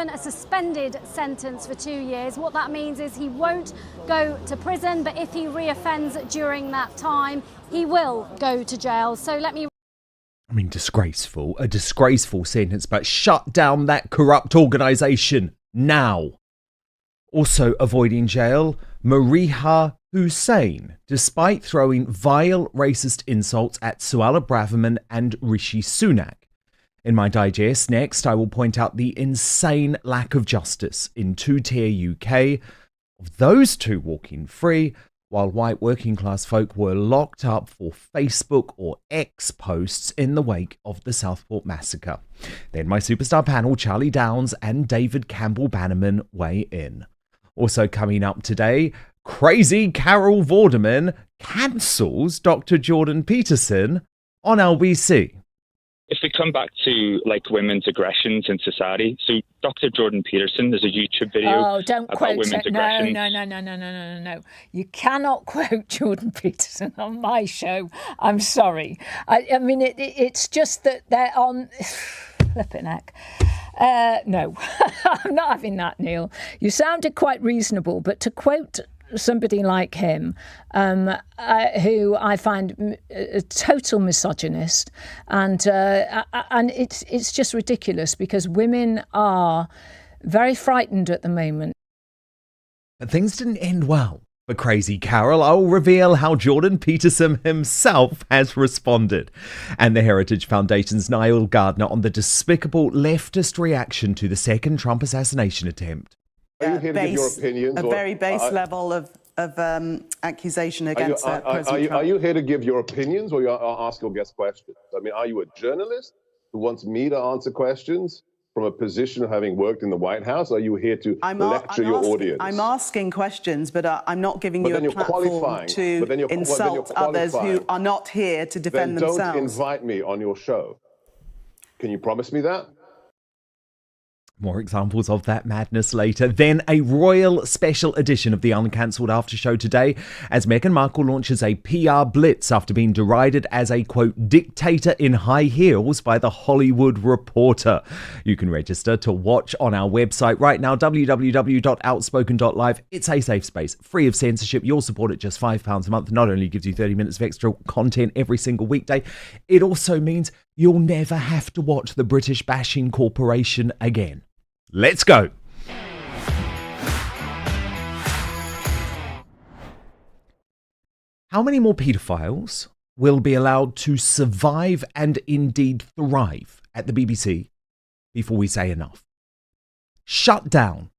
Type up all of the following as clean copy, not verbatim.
A suspended sentence for 2 years. What that means is he won't go to prison, but if he reoffends during that time, he will go to jail. So disgraceful. A disgraceful sentence, but shut down that corrupt organisation now. Also avoiding jail, Marieha Hussein, despite throwing vile racist insults at Suella Braverman and Rishi Sunak. In my digest next, I will point out the insane lack of justice in two-tier UK of those two walking free while white working class folk were locked up for Facebook or X posts in the wake of the Southport massacre. Then my superstar panel, Charlie Downs and David Campbell Bannerman, weigh in. Also coming up today, crazy Carol Vorderman cancels Dr. Jordan Peterson on LBC. If we come back to women's aggressions in society, so Dr. Jordan Peterson, there's a YouTube video about women's aggressions. No. You cannot quote Jordan Peterson on my show. I'm sorry. It's just that they're on... Flipping heck. No, I'm not having that, Neil. You sounded quite reasonable, but to quote somebody like him, who I find a total misogynist, and it's just ridiculous because women are very frightened at the moment. But things didn't end well for crazy Carol. I'll reveal how Jordan Peterson himself has responded, and the Heritage Foundation's Nile Gardiner on the despicable leftist reaction to the second Trump assassination attempt. Are you here to give your opinions? A very base level of accusation against President Trump. Are you here to give your opinions or ask your guest questions? Are you a journalist who wants me to answer questions from a position of having worked in the White House? Or are you here to lecture your audience? I'm asking questions, but I'm not giving you a platform to insult others who are not here to defend themselves. Don't invite me on your show. Can you promise me that? More examples of that madness later. Then a royal special edition of the uncancelled after show today as Meghan Markle launches a PR blitz after being derided as a, quote, dictator in high heels by the Hollywood Reporter. You can register to watch on our website right now, www.outspoken.live. It's a safe space, free of censorship. You'll support it just £5 a month. Not only gives you 30 minutes of extra content every single weekday, it also means you'll never have to watch the British Bashing Corporation again. Let's go. How many more paedophiles will be allowed to survive and indeed thrive at the BBC before we say enough? Shut down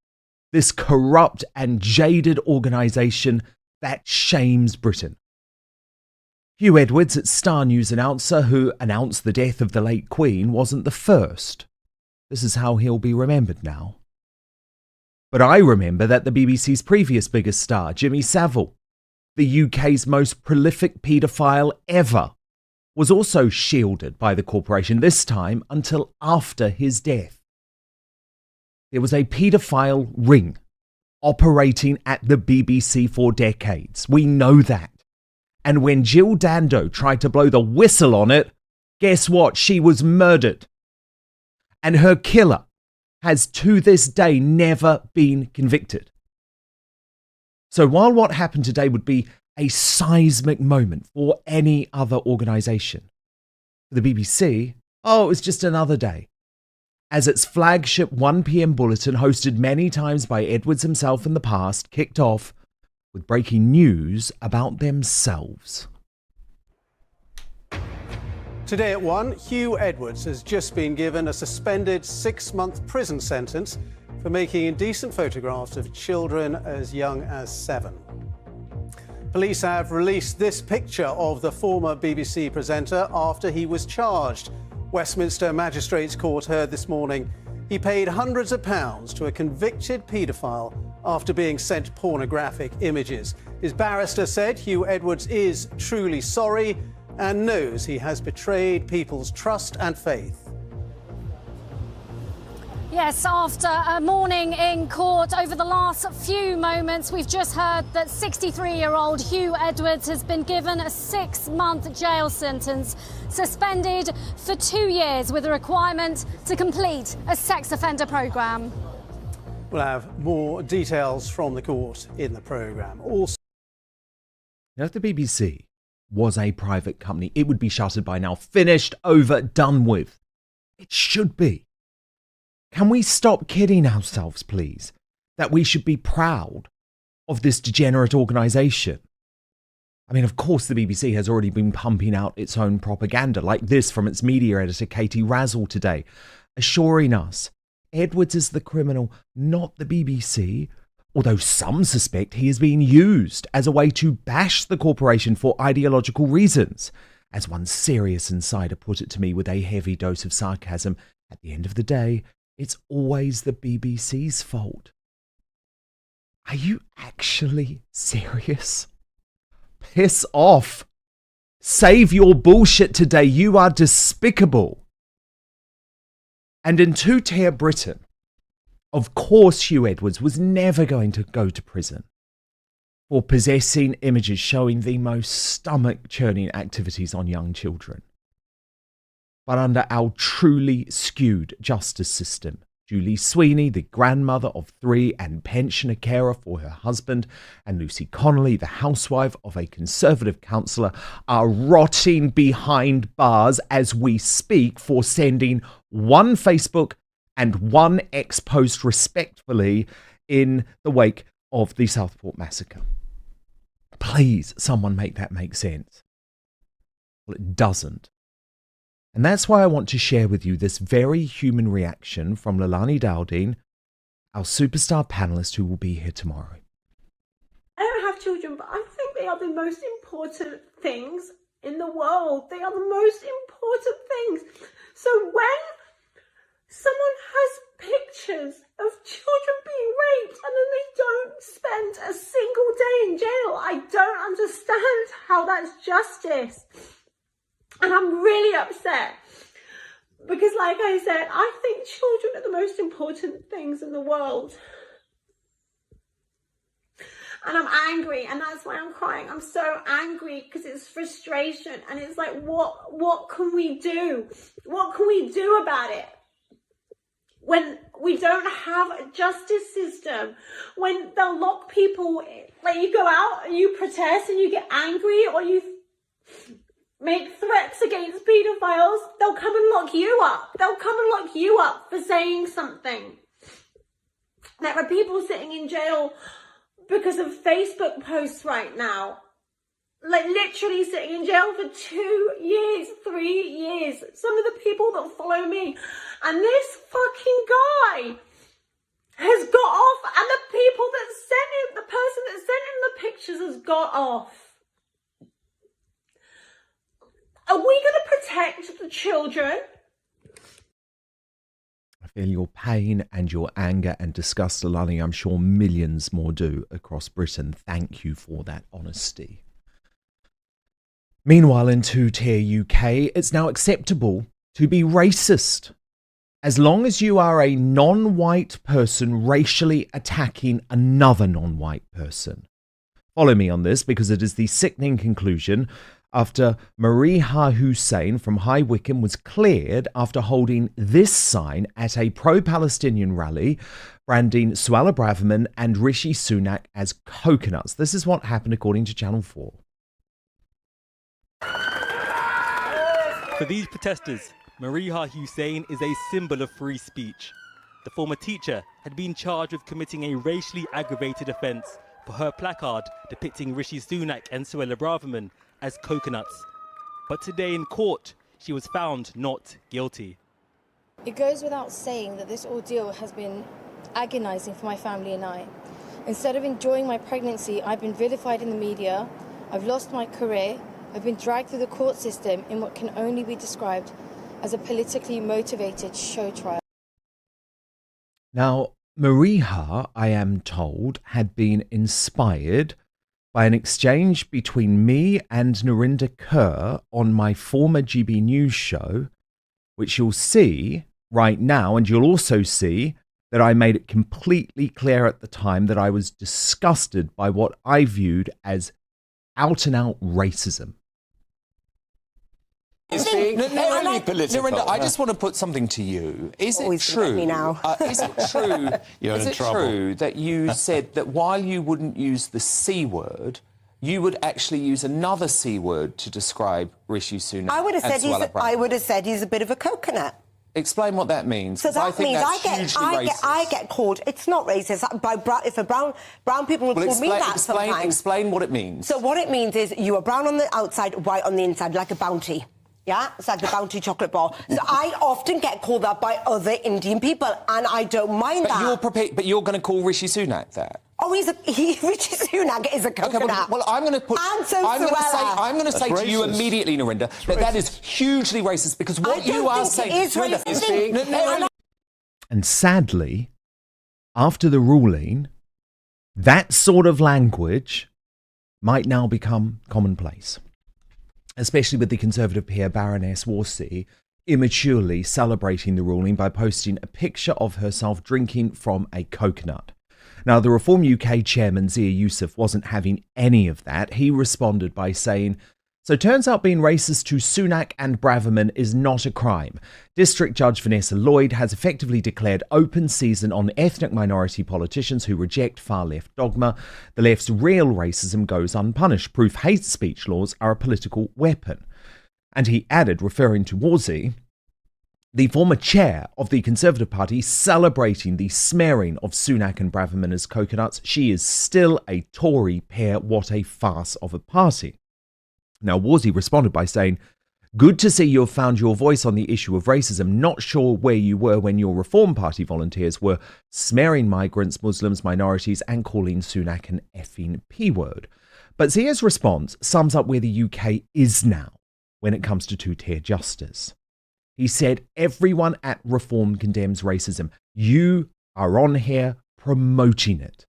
this corrupt and jaded organisation that shames Britain. Huw Edwards, Star News announcer who announced the death of the late Queen, wasn't the first. This is how he'll be remembered now. But I remember that the BBC's previous biggest star, Jimmy Savile, the UK's most prolific paedophile ever, was also shielded by the corporation, this time until after his death. There was a paedophile ring operating at the BBC for decades. We know that. And when Jill Dando tried to blow the whistle on it, guess what? She was murdered. And her killer has to this day never been convicted. So while what happened today would be a seismic moment for any other organisation, for the BBC, it was just another day. As its flagship 1 p.m. bulletin, hosted many times by Edwards himself in the past, kicked off with breaking news about themselves. Today at 1, Huw Edwards has just been given a suspended 6-month prison sentence for making indecent photographs of children as young as 7. Police have released this picture of the former BBC presenter after he was charged. Westminster Magistrates Court heard this morning he paid hundreds of pounds to a convicted paedophile after being sent pornographic images. His barrister said Huw Edwards is truly sorry and knows he has betrayed people's trust and faith. Yes, after a morning in court over the last few moments, we've just heard that 63-year-old Huw Edwards has been given a 6-month jail sentence, suspended for 2 years with a requirement to complete a sex offender programme. We'll have more details from the court in the programme. Also, now, if the BBC was a private company, it would be shuttered by now, finished, over, done with. It should be. Can we stop kidding ourselves, please, that we should be proud of this degenerate organisation? I mean, of course, the BBC has already been pumping out its own propaganda, like this from its media editor, Katie Razzle, today, assuring us Edwards is the criminal, not the BBC, although some suspect he is being used as a way to bash the corporation for ideological reasons. As one serious insider put it to me with a heavy dose of sarcasm, at the end of the day, it's always the BBC's fault. Are you actually serious? Piss off. Save your bullshit today. You are despicable. And in two-tier Britain, of course Huw Edwards was never going to go to prison for possessing images showing the most stomach-churning activities on young children. But under our truly skewed justice system, Julie Sweeney, the grandmother of 3 and pensioner carer for her husband, and Lucy Connolly, the housewife of a Conservative councillor, are rotting behind bars as we speak for sending one Facebook and one X post respectfully in the wake of the Southport massacre. Please, someone make that make sense. Well, it doesn't. And that's why I want to share with you this very human reaction from Lalani Dowdeen, our superstar panellist who will be here tomorrow. I don't have children, but I think they are the most important things in the world. They are the most important things. So when someone has pictures of children being raped and then they don't spend a single day in jail, I don't understand how that's justice. And I'm really upset because, like I said, I think children are the most important things in the world. And I'm angry, and that's why I'm crying. I'm so angry because it's frustration, and it's like, what can we do? What can we do about it? When we don't have a justice system, when they'll lock people, like you go out and you protest and you get angry or you make threats against paedophiles, they'll come and lock you up. They'll come and lock you up for saying something. There are people sitting in jail because of Facebook posts right now. Like literally sitting in jail for 2 years, 3 years. Some of the people that follow me. And this fucking guy has got off, and the people that sent him, the person that sent him the pictures has got off. Are we going to protect the children? I feel your pain and your anger and disgust, Alani. I'm sure millions more do across Britain. Thank you for that honesty. Meanwhile, in two-tier UK, it's now acceptable to be racist, as long as you are a non-white person racially attacking another non-white person. Follow me on this, because it is the sickening conclusion after Marieha Hussein from High Wycombe was cleared after holding this sign at a pro-Palestinian rally, branding Suella Braverman and Rishi Sunak as coconuts. This is what happened according to Channel 4. For these protesters, Marieha Hussein is a symbol of free speech. The former teacher had been charged with committing a racially aggravated offence for her placard depicting Rishi Sunak and Suella Braverman as coconuts. But today in court, she was found not guilty. It goes without saying that this ordeal has been agonising for my family and I. Instead of enjoying my pregnancy, I've been vilified in the media, I've lost my career, I've been dragged through the court system in what can only be described as a politically motivated show trial. Now, Marieha, I am told, had been inspired by an exchange between me and Narinder Kaur on my former GB News show, which you'll see right now, and you'll also see that I made it completely clear at the time that I was disgusted by what I viewed as out-and-out racism. It's being purely political. Narendra, I just want to put something to you. Is it true? Is it true? Is it true that you said that while you wouldn't use the C word, you would actually use another C word to describe Rishi Sunak? I would have said he's a bit of a coconut. Explain what that means. So that means I get called. It's not racist. If a brown people would call me that sometimes. Explain what it means. So what it means is you are brown on the outside, white on the inside, like a bounty. Yeah, it's like the Bounty chocolate bar. So I often get called that by other Indian people, and I don't mind that. But you're going to call Rishi Sunak that? Oh, Rishi Sunak is a coconut. Okay, well, I'm going to put. I'm going to say to you immediately, Narendra, that is hugely racist because what you are saying is racist. And sadly, after the ruling, that sort of language might now become commonplace, especially with the Conservative peer Baroness Wolsey immaturely celebrating the ruling by posting a picture of herself drinking from a coconut. Now, the Reform UK chairman, Zia Youssef, wasn't having any of that. He responded by saying, "So turns out being racist to Sunak and Braverman is not a crime. District Judge Vanessa Lloyd has effectively declared open season on ethnic minority politicians who reject far-left dogma. The left's real racism goes unpunished. Proof hate speech laws are a political weapon." And he added, referring to Wolsey, the former chair of the Conservative Party, celebrating the smearing of Sunak and Braverman as coconuts. She is still a Tory peer. What a farce of a party. Now, Wolsey responded by saying, "Good to see you have found your voice on the issue of racism. Not sure where you were when your Reform Party volunteers were smearing migrants, Muslims, minorities and calling Sunak an effing P-word." But Zia's response sums up where the UK is now when it comes to two-tier justice. He said, "Everyone at Reform condemns racism. You are on here promoting it.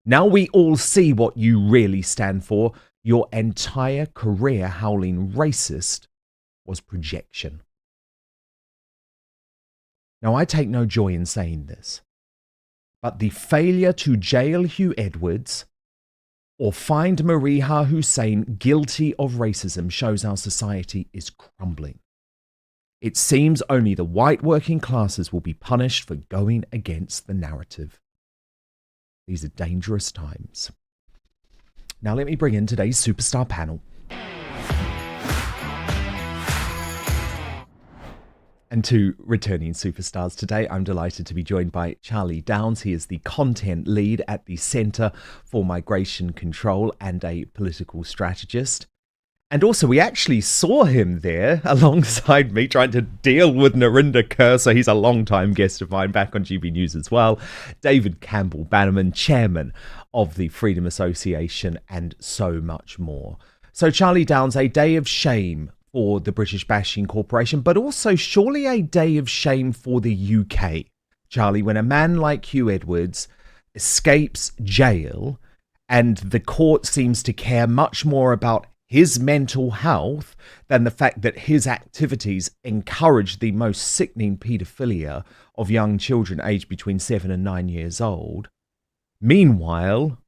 Now we all see what you really stand for. Your entire career howling racist was projection." Now, I take no joy in saying this, but the failure to jail Huw Edwards or find Marieha Hussein guilty of racism shows our society is crumbling. It seems only the white working classes will be punished for going against the narrative. These are dangerous times. Now let me bring in today's superstar panel. And two returning superstars today, I'm delighted to be joined by Charlie Downs. He is the content lead at the Centre for Migration Control and a political strategist. And also, we actually saw him there alongside me trying to deal with Narendra Kaur, so he's a long-time guest of mine back on GB News as well. David Campbell Bannerman, chairman of the Freedom Association, and so much more. So, Charlie Downs, a day of shame for the British Bashing Corporation, but also surely a day of shame for the UK. Charlie, when a man like Huw Edwards escapes jail and the court seems to care much more about his mental health than the fact that his activities encourage the most sickening paedophilia of young children aged between 7 and 9 years old. Meanwhile,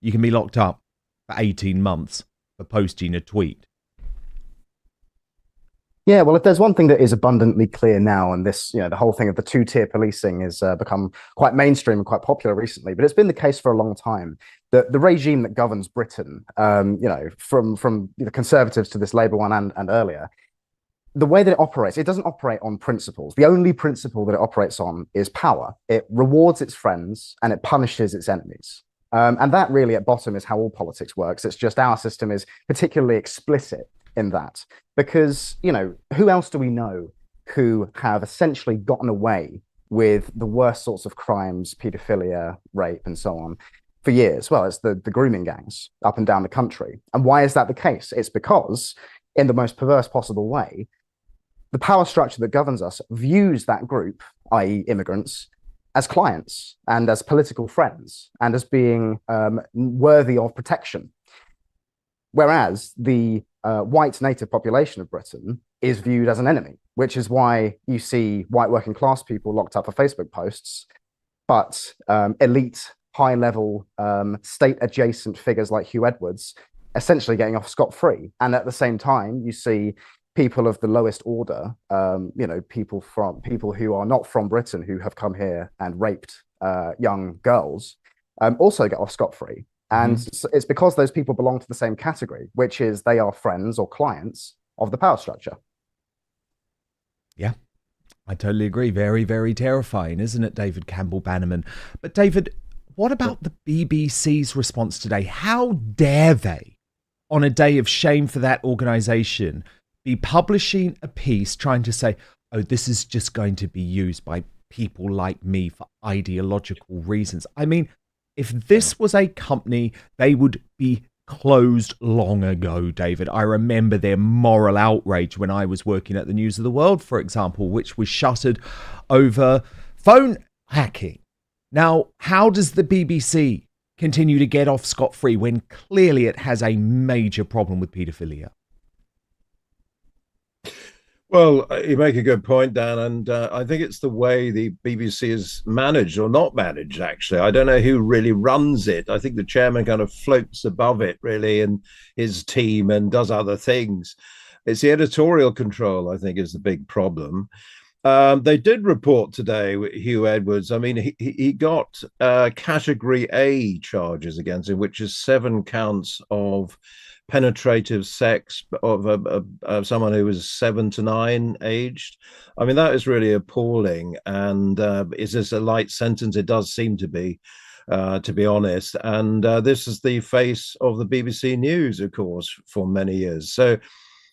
you can be locked up for 18 months for posting a tweet. Yeah, well, if there's one thing that is abundantly clear now, and this, the whole thing of the two-tier policing has become quite mainstream and quite popular recently, but it's been the case for a long time, that the regime that governs Britain, from the Conservatives to this Labour one and earlier, the way that it operates, it doesn't operate on principles. The only principle that it operates on is power. It rewards its friends and it punishes its enemies. And that really at bottom is how all politics works. It's just our system is particularly explicit in that, because, who else do we know who have essentially gotten away with the worst sorts of crimes, paedophilia, rape, and so on for years? Well, it's the grooming gangs up and down the country. And why is that the case? It's because, in the most perverse possible way, the power structure that governs us views that group, i.e. immigrants, as clients and as political friends and as being worthy of protection. Whereas the white native population of Britain is viewed as an enemy, which is why you see white working class people locked up for Facebook posts, but elite, high-level, state-adjacent figures like Huw Edwards essentially getting off scot-free. And at the same time, you see people of the lowest order, people who are not from Britain who have come here and raped young girls, also get off scot-free. And it's because those people belong to the same category, which is they are friends or clients of the power structure. Yeah, I totally agree. Very, very terrifying, isn't it, David Campbell Bannerman? But David, what about the BBC's response today? How dare they, on a day of shame for that organisation, be publishing a piece trying to say, oh, this is just going to be used by people like me for ideological reasons? I mean, if this was a company, they would be closed long ago, David. I remember their moral outrage when I was working at the News of the World, for example, which was shuttered over phone hacking. Now, how does the BBC continue to get off scot-free when clearly it has a major problem with paedophilia? Well, you make a good point, Dan, and I think it's the way the BBC is managed or not managed, actually. I don't know who really runs it. I think the chairman kind of floats above it, really, and his team, and does other things. It's the editorial control, I think, is the big problem. They did report today, Huw Edwards. I mean, he got category A charges against him, which is 7 counts of penetrative sex of someone who was 7 to 9 aged. I mean, that is really appalling. And is this a light sentence? It does seem to be honest. And this is the face of the BBC News, of course, for many years. So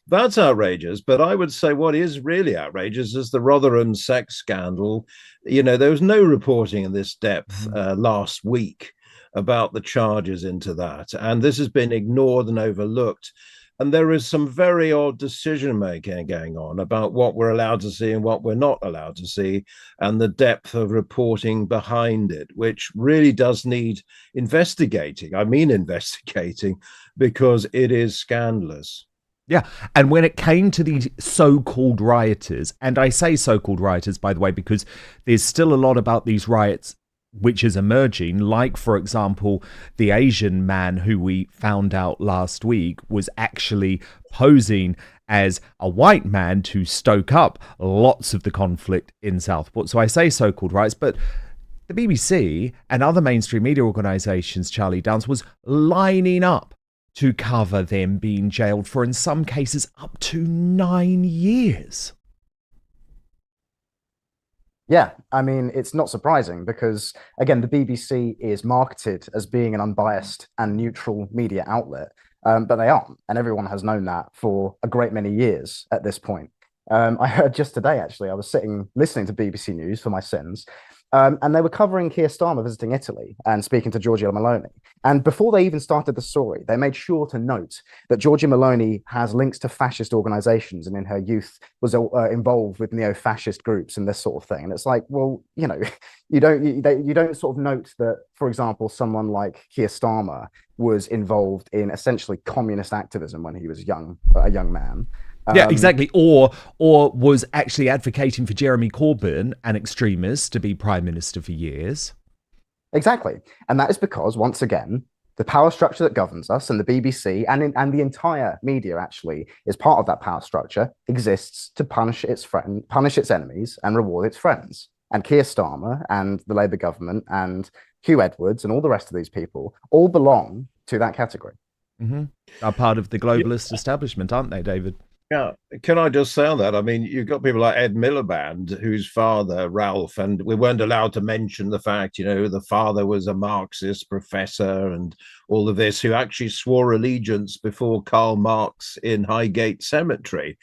that's outrageous. But I would say what is really outrageous is the Rotherham sex scandal. You know, there was no reporting in this depth last week about the charges into that. And this has been ignored and overlooked. And there is some very odd decision making going on about what we're allowed to see and what we're not allowed to see, and the depth of reporting behind it, which really does need investigating. I mean, investigating, because it is scandalous. Yeah, and when it came to the so-called rioters, and I say so-called rioters, by the way, because there's still a lot about these riots which is emerging, like, for example, the Asian man who we found out last week was actually posing as a white man to stoke up lots of the conflict in Southport. So I say so-called riots, but the BBC and other mainstream media organisations, Charlie Downs, was lining up to cover them being jailed for, in some cases, up to 9 years. Yeah, I mean, it's not surprising because, again, the BBC is marketed as being an unbiased and neutral media outlet, but they aren't. And everyone has known that for a great many years at this point. I heard just today, actually, I was sitting listening to BBC News for my sins, and they were covering Keir Starmer visiting Italy and speaking to Giorgia Meloni. And before they even started the story, they made sure to note that Giorgia Meloni has links to fascist organizations and in her youth was involved with neo-fascist groups and this sort of thing. And it's like, well, you know, you don't sort of note that, for example, someone like Keir Starmer was involved in essentially communist activism when he was a young man. Yeah, exactly. Or was actually advocating for Jeremy Corbyn, an extremist, to be prime minister for years. Exactly. And that is because, once again, the power structure that governs us, and the BBC and the entire media actually is part of that power structure, exists to punish its enemies and reward its friends. And Keir Starmer and the Labour government and Huw Edwards and all the rest of these people all belong to that category. Mm-hmm. Are part of the globalist establishment, aren't they, David? Yeah, can I just say on that? I mean, you've got people like Ed Miliband, whose father, Ralph, and we weren't allowed to mention the fact, you know, the father was a Marxist professor and all of this, who actually swore allegiance before Karl Marx in Highgate Cemetery.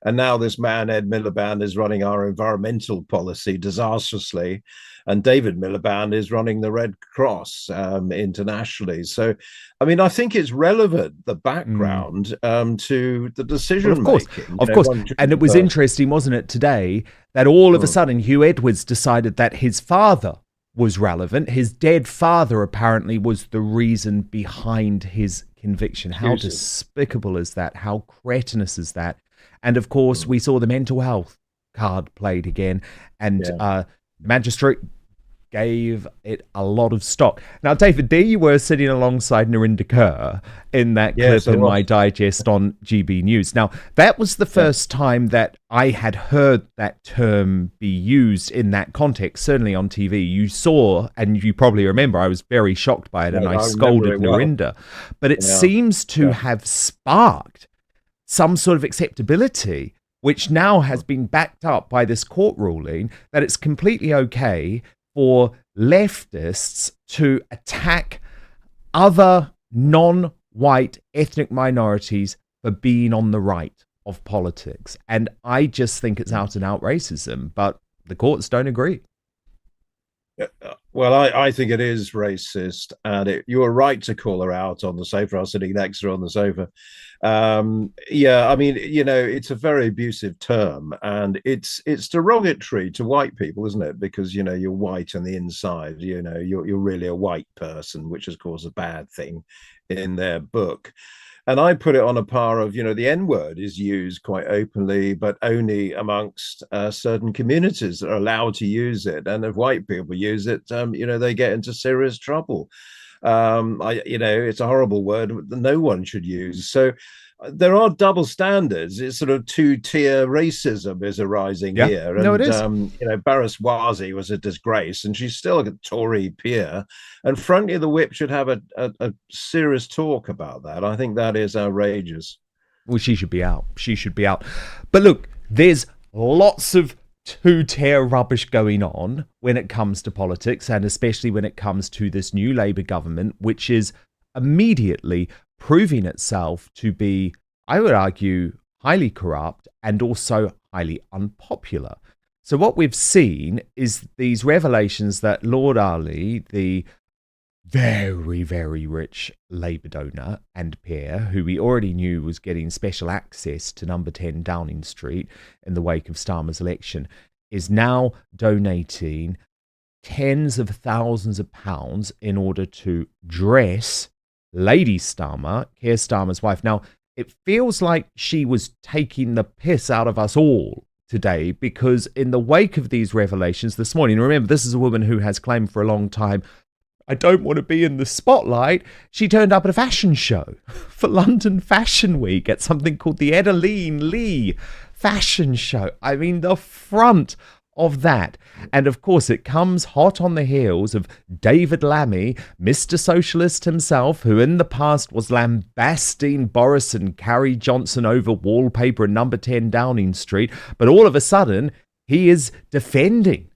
And now this man, Ed Miliband, is running our environmental policy disastrously. And David Miliband is running the Red Cross internationally. So, I mean, I think it's relevant, the background to the decision making. Of course. And it was interesting, wasn't it, today, that all of a sudden Huw Edwards decided that his father was relevant. His dead father apparently was the reason behind his conviction. How despicable is that? How cretinous is that? And of course, we saw the mental health card played again. And magistrate gave it a lot of stock. Now, David, there you were sitting alongside Narinder Kaur in that clip in my digest on GB News. Now, that was the first time that I had heard that term be used in that context, certainly on TV. You saw, and you probably remember, I was very shocked by it, and I scolded Narinder. But it seems to have sparked some sort of acceptability, which now has been backed up by this court ruling that it's completely okay for leftists to attack other non-white ethnic minorities for being on the right of politics. And I just think it's out and out racism, but the courts don't agree. Well, I think it is racist, and you were right to call her out on the sofa. I was sitting next to her on the sofa. I mean, it's a very abusive term, and it's derogatory to white people, isn't it? Because you're white on the inside. You're really a white person, which is, of course, a bad thing in their book. And I put it on a par of, the N-word is used quite openly, but only amongst certain communities that are allowed to use it. And if white people use it, they get into serious trouble. It's a horrible word that no one should use. So there are double standards. It's sort of two-tier racism is arising here. And, no, it is. Baraswazi was a disgrace, and she's still a Tory peer. And frankly, the whip should have a serious talk about that. I think that is outrageous. Well, she should be out. She should be out. But look, there's lots of two-tier rubbish going on when it comes to politics, and especially when it comes to this new Labour government, which is immediately proving itself to be, I would argue, highly corrupt and also highly unpopular. So what we've seen is these revelations that Lord Ali, the very, very rich Labour donor and peer, who we already knew was getting special access to number 10 Downing Street in the wake of Starmer's election, is now donating tens of thousands of pounds in order to dress Lady Starmer, Keir Starmer's wife. Now, it feels like she was taking the piss out of us all today, because in the wake of these revelations this morning, remember, this is a woman who has claimed for a long time, I don't want to be in the spotlight. She turned up at a fashion show for London Fashion Week at something called the Edeline Lee Fashion Show. I mean, the front of that. And of course, it comes hot on the heels of David Lammy, Mr. Socialist himself, who in the past was lambasting Boris and Carrie Johnson over wallpaper in number 10 Downing Street. But all of a sudden, he is defending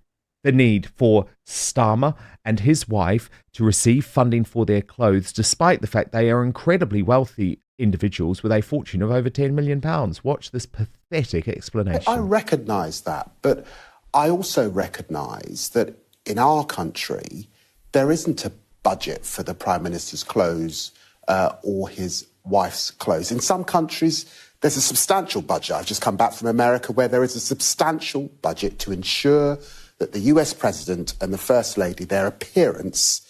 the need for Starmer and his wife to receive funding for their clothes, despite the fact they are incredibly wealthy individuals with a fortune of over £10 million. Watch this pathetic explanation. I recognise that, but I also recognise that in our country, there isn't a budget for the Prime Minister's clothes or his wife's clothes. In some countries, there's a substantial budget. I've just come back from America, where there is a substantial budget to ensure that the US President and the First Lady, their appearance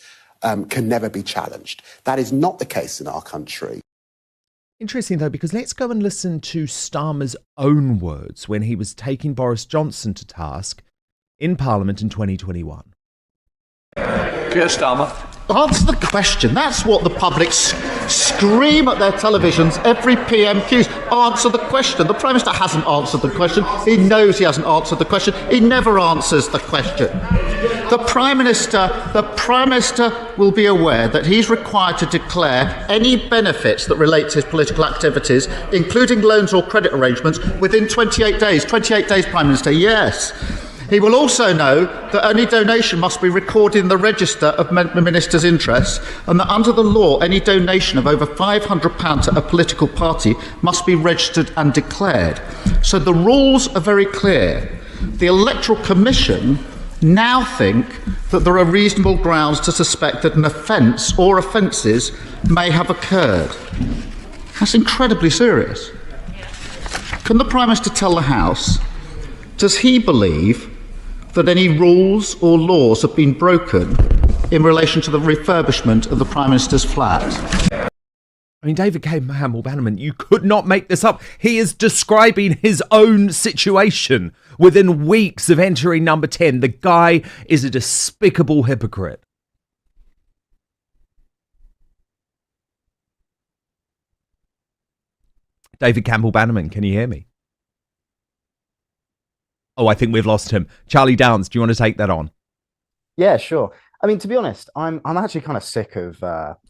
can never be challenged. That is not the case in our country. Interesting, though, because let's go and listen to Starmer's own words when he was taking Boris Johnson to task in Parliament in 2021. Keir Starmer. Answer the question. That's what the public scream at their televisions every PMQs. Answer the question. The Prime Minister hasn't answered the question. He knows he hasn't answered the question. He never answers the question. The Prime Minister will be aware that he's required to declare any benefits that relate to his political activities, including loans or credit arrangements, within 28 days. 28 days, Prime Minister, yes. He will also know that any donation must be recorded in the register of ministers' interests, and that under the law, any donation of over £500 to a political party must be registered and declared. So the rules are very clear. The Electoral Commission now think that there are reasonable grounds to suspect that an offence or offences may have occurred. That's incredibly serious. Can the Prime Minister tell the House, does he believe that any rules or laws have been broken in relation to the refurbishment of the Prime Minister's flat? I mean, David Campbell Bannerman, you could not make this up. He is describing his own situation within weeks of entering number 10. The guy is a despicable hypocrite. David Campbell Bannerman, can you hear me? Oh, I think we've lost him. Charlie Downs, do you want to take that on? Yeah, sure. I mean, to be honest, I'm actually kind of sick of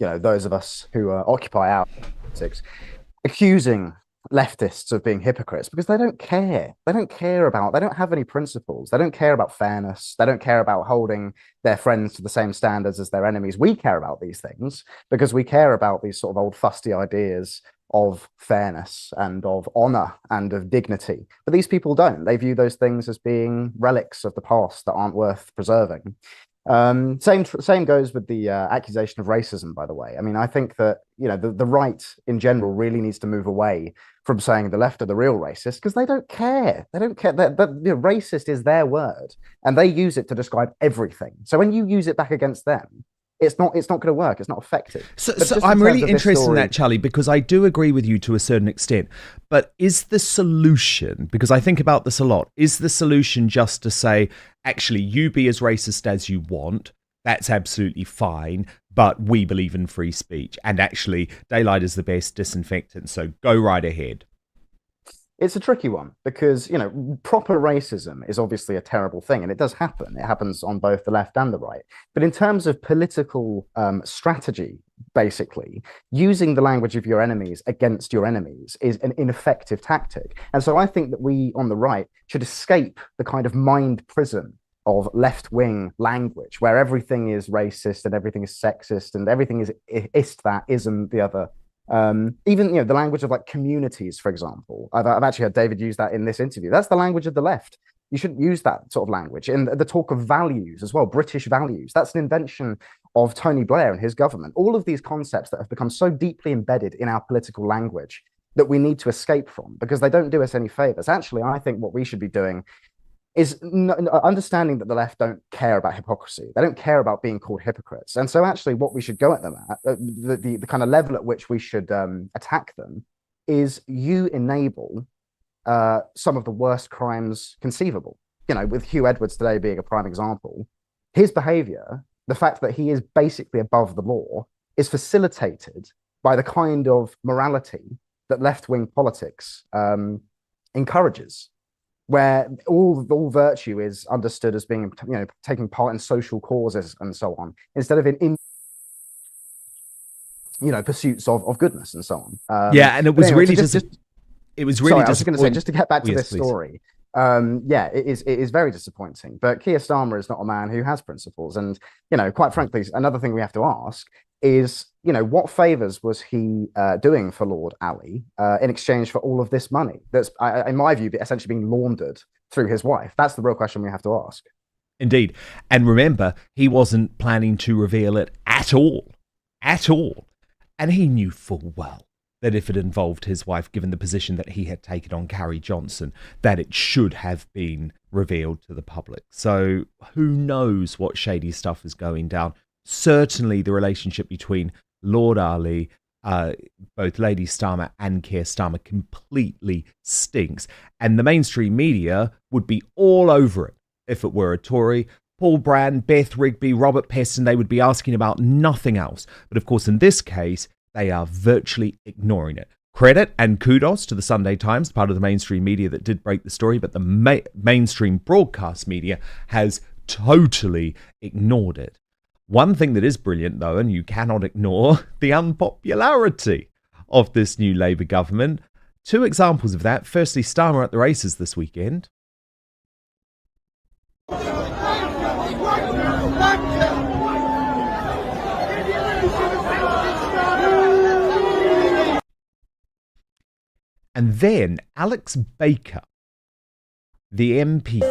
those of us who occupy our politics accusing leftists of being hypocrites, because they don't care. They don't have any principles. They don't care about fairness. They don't care about holding their friends to the same standards as their enemies. We care about these things because we care about these sort of old fusty ideas of fairness and of honor and of dignity. But these people don't. They view those things as being relics of the past that aren't worth preserving. Same goes with the accusation of racism, by the way. I mean, I think that, the right in general really needs to move away from saying the left are the real racist, because they don't care. They don't care. Racist is their word, and they use it to describe everything. So when you use it back against them, it's not going to work. It's not effective. So I'm really interested in that, Charlie, because I do agree with you to a certain extent. But is the solution, because I think about this a lot, is the solution just to say, actually, you be as racist as you want, that's absolutely fine, but we believe in free speech, and actually daylight is the best disinfectant, so go right ahead? It's a tricky one because, proper racism is obviously a terrible thing, and it does happen. It happens on both the left and the right. But in terms of political strategy, basically, using the language of your enemies against your enemies is an ineffective tactic. And so I think that we on the right should escape the kind of mind prison of left-wing language, where everything is racist and everything is sexist and everything is that, isn't the other. Even the language of like communities, for example. I've actually heard David use that in this interview. That's the language of the left. You shouldn't use that sort of language. And the talk of values as well, British values, that's an invention of Tony Blair and his government. All of these concepts that have become so deeply embedded in our political language that we need to escape from, because they don't do us any favors. Actually, I think what we should be doing is understanding that the left don't care about hypocrisy. They don't care about being called hypocrites. And so actually what we should go at them at, the kind of level at which we should attack them, is you enable some of the worst crimes conceivable. With Huw Edwards today being a prime example, his behavior, the fact that he is basically above the law, is facilitated by the kind of morality that left-wing politics encourages, where all virtue is understood as being, taking part in social causes and so on, instead of in pursuits of goodness and so on. And it was anyway, really it was really. Sorry, I was going to say, just to get back to this story. It is very disappointing. But Keir Starmer is not a man who has principles, and quite frankly, another thing we have to ask is, what favors was he doing for Lord Ali in exchange for all of this money that's, in my view, essentially being laundered through his wife? That's the real question we have to ask. Indeed. And remember, he wasn't planning to reveal it at all. And he knew full well that if it involved his wife, given the position that he had taken on Carrie Johnson, that it should have been revealed to the public. So who knows what shady stuff is going down. Certainly the relationship between Lord Ali, both Lady Starmer and Keir Starmer, completely stinks. And the mainstream media would be all over it if it were a Tory. Paul Brand, Beth Rigby, Robert Peston, they would be asking about nothing else. But of course, in this case, they are virtually ignoring it. Credit and kudos to the Sunday Times, part of the mainstream media that did break the story, but the mainstream broadcast media has totally ignored it. One thing that is brilliant, though, and you cannot ignore, the unpopularity of this new Labour government. Two examples of that. Firstly, Starmer at the races this weekend. And then Alex Baker, the MP.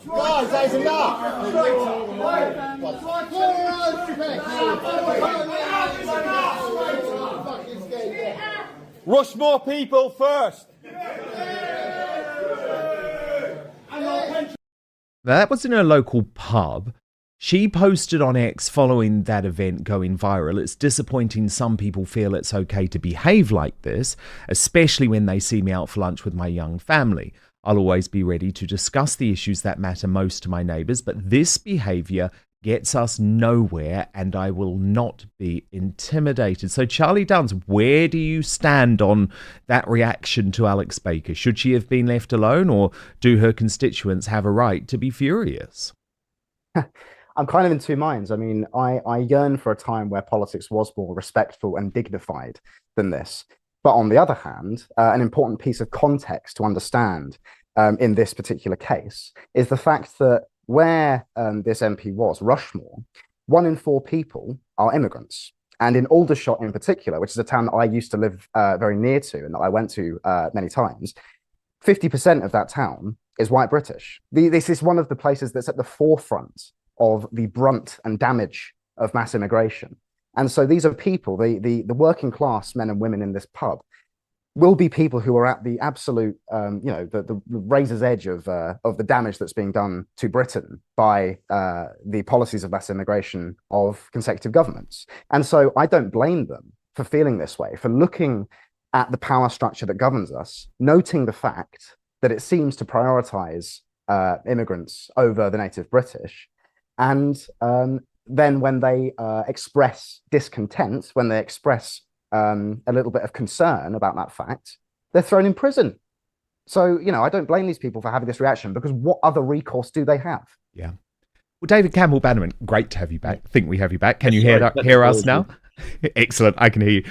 Guys, that is enough. Rush more people first. Now, that was in a local pub. She posted on X following that event going viral. It's disappointing some people feel it's okay to behave like this, especially when they see me out for lunch with my young family. I'll always be ready to discuss the issues that matter most to my neighbours, but this behaviour gets us nowhere and I will not be intimidated. So Charlie Downs, where do you stand on that reaction to Alex Baker? Should she have been left alone, or do her constituents have a right to be furious? I'm kind of in two minds. I mean, I yearn for a time where politics was more respectful and dignified than this. But on the other hand, an important piece of context to understand in this particular case is the fact that where this MP was, Rushmore, 1 in 4 people are immigrants. And in Aldershot in particular, which is a town that I used to live very near to and that I went to many times, 50% of that town is white British. This is one of the places that's at the forefront of the brunt and damage of mass immigration. And so these are people, the working class men and women in this pub will be people who are at the absolute, the razor's edge of the damage that's being done to Britain by the policies of mass immigration of consecutive governments. And so I don't blame them for feeling this way, for looking at the power structure that governs us, noting the fact that it seems to prioritize immigrants over the native British. And then when they express discontent, when they express a little bit of concern about that fact, they're thrown in prison. So, I don't blame these people for having this reaction, because what other recourse do they have? Yeah. Well, David Campbell Bannerman, great to have you back. I think we have you back. Can you hear us now? Excellent. I can hear you.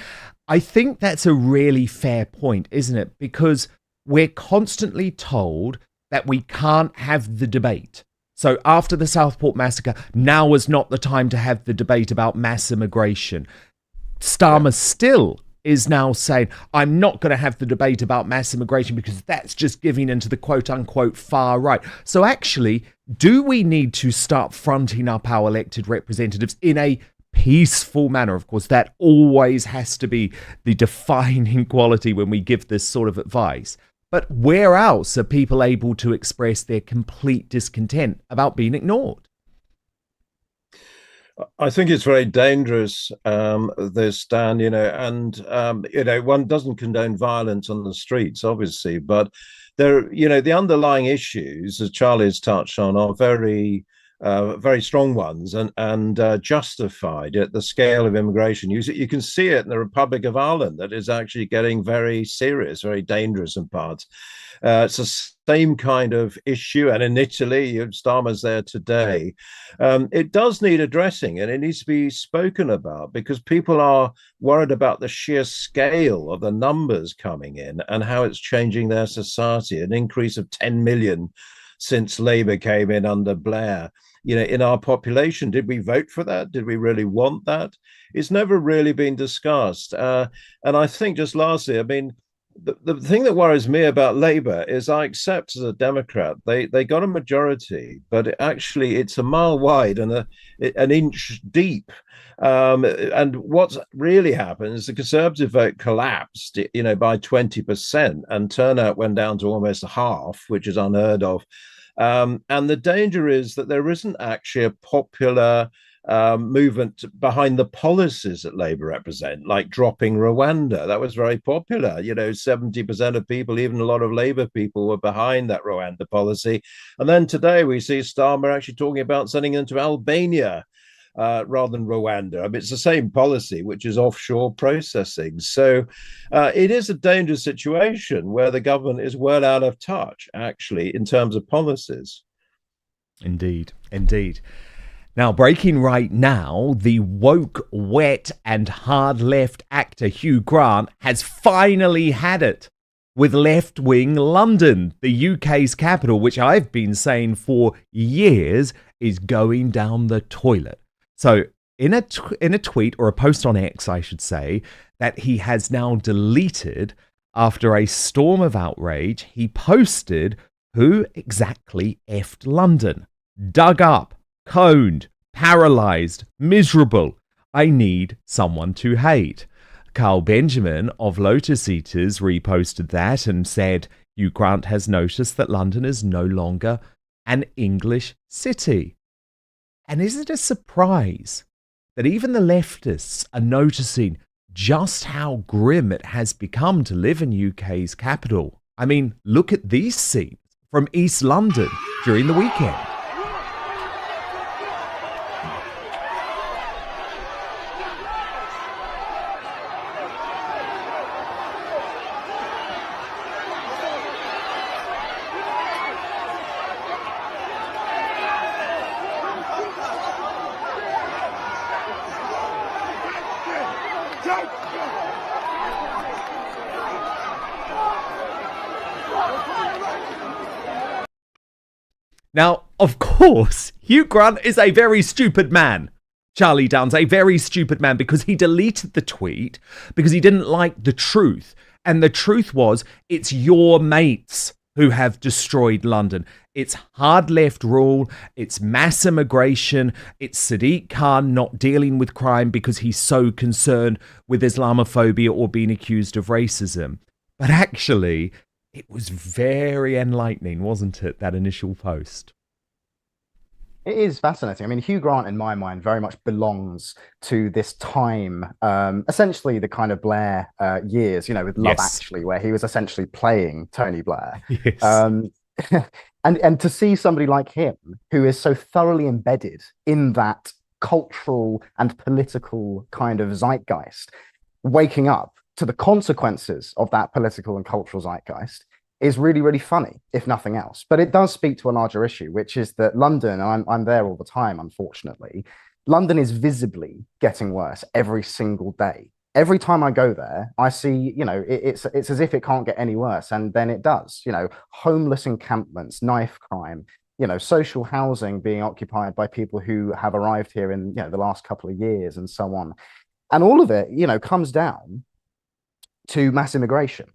I think that's a really fair point, isn't it? Because we're constantly told that we can't have the debate. So after the Southport massacre, now was not the time to have the debate about mass immigration. Starmer still is now saying, I'm not going to have the debate about mass immigration because that's just giving into the quote unquote far right. So actually, do we need to start fronting up our elected representatives in a peaceful manner? Of course, that always has to be the defining quality when we give this sort of advice. But where else are people able to express their complete discontent about being ignored? I think it's very dangerous, this, Dan, one doesn't condone violence on the streets, obviously, but the underlying issues, as Charlie has touched on, are very strong ones and justified at the scale of immigration. You can see it in the Republic of Ireland, that is actually getting very serious, very dangerous in parts. It's the same kind of issue. And in Italy, Starmer's there today. It does need addressing, and it needs to be spoken about, because people are worried about the sheer scale of the numbers coming in and how it's changing their society. An increase of 10 million since Labour came in under Blair. In our population, did we vote for that? Did we really want that? It's never really been discussed. And I think, just lastly, the thing that worries me about Labour is, I accept as a Democrat, they got a majority, but it's a mile wide and an inch deep. And what's really happened is the Conservative vote collapsed, by 20%, and turnout went down to almost half, which is unheard of. And the danger is that there isn't actually a popular movement behind the policies that Labour represent, like dropping Rwanda. That was very popular. 70% of people, even a lot of Labour people, were behind that Rwanda policy. And then today we see Starmer actually talking about sending them to Albania rather than Rwanda. It's the same policy, which is offshore processing. So it is a dangerous situation where the government is well out of touch, actually, in terms of policies. Indeed. Now, breaking right now, the woke, wet and hard left actor Hugh Grant has finally had it with left-wing London, the UK's capital, which I've been saying for years is going down the toilet. So in a tweet, or a post on X, I should say, that he has now deleted after a storm of outrage, he posted, "Who exactly effed London? Dug up, coned, paralysed, miserable. I need someone to hate." Carl Benjamin of Lotus Eaters reposted that and said, Hugh Grant has noticed that London is no longer an English city. And is it a surprise that even the leftists are noticing just how grim it has become to live in UK's capital? I mean, look at these scenes from East London during the weekend. Now, of course, Hugh Grant is a very stupid man. Charlie Downs, a very stupid man, because he deleted the tweet because he didn't like the truth. And the truth was, it's your mates who have destroyed London. It's hard left rule, it's mass immigration, it's Sadiq Khan not dealing with crime because he's so concerned with Islamophobia or being accused of racism. But actually, it was very enlightening, wasn't it, that initial post? It is fascinating. I mean, Hugh Grant, in my mind, very much belongs to this time, essentially the kind of Blair years, you know, with Love Actually, where he was essentially playing Tony Blair. Yes. And to see somebody like him, who is so thoroughly embedded in that cultural and political kind of zeitgeist, waking up to the consequences of that political and cultural zeitgeist is really, really funny, if nothing else. But it does speak to a larger issue, which is that London, and I'm there all the time, unfortunately, London is visibly getting worse every single day. Every time I go there, I see, you know, it's as if it can't get any worse. And then it does, you know, homeless encampments, knife crime, you know, social housing being occupied by people who have arrived here in, you know, the last couple of years and so on. And all of it, you know, comes down to mass immigration,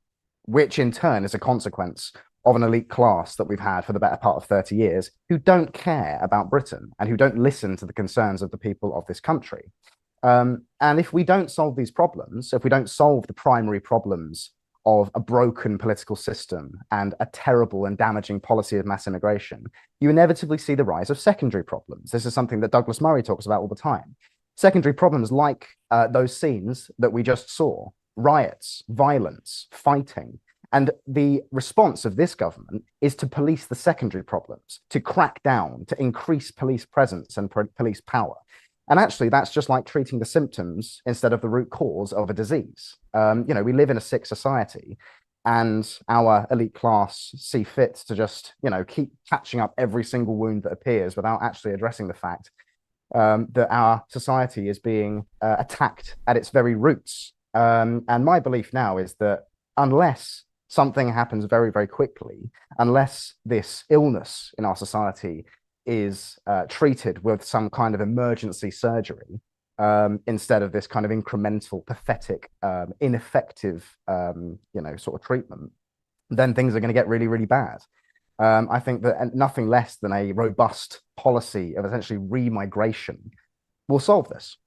which in turn is a consequence of an elite class that we've had for the better part of 30 years who don't care about Britain and who don't listen to the concerns of the people of this country. And if we don't solve these problems, if we don't solve the primary problems of a broken political system and a terrible and damaging policy of mass immigration, you inevitably see the rise of secondary problems. This is something that Douglas Murray talks about all the time. Secondary problems like those scenes that we just saw, riots, violence, fighting. And the response of this government is to police the secondary problems, to crack down, to increase police presence and police power. And actually, that's just like treating the symptoms instead of the root cause of a disease. You know, we live in a sick society, and our elite class see fit to just, you know, keep patching up every single wound that appears without actually addressing the fact that our society is being attacked at its very roots. And my belief now is that unless something happens very, very quickly, unless this illness in our society is treated with some kind of emergency surgery, instead of this kind of incremental, pathetic, ineffective, you know, sort of treatment, then things are going to get really, really bad. I think that nothing less than a robust policy of essentially remigration will solve this.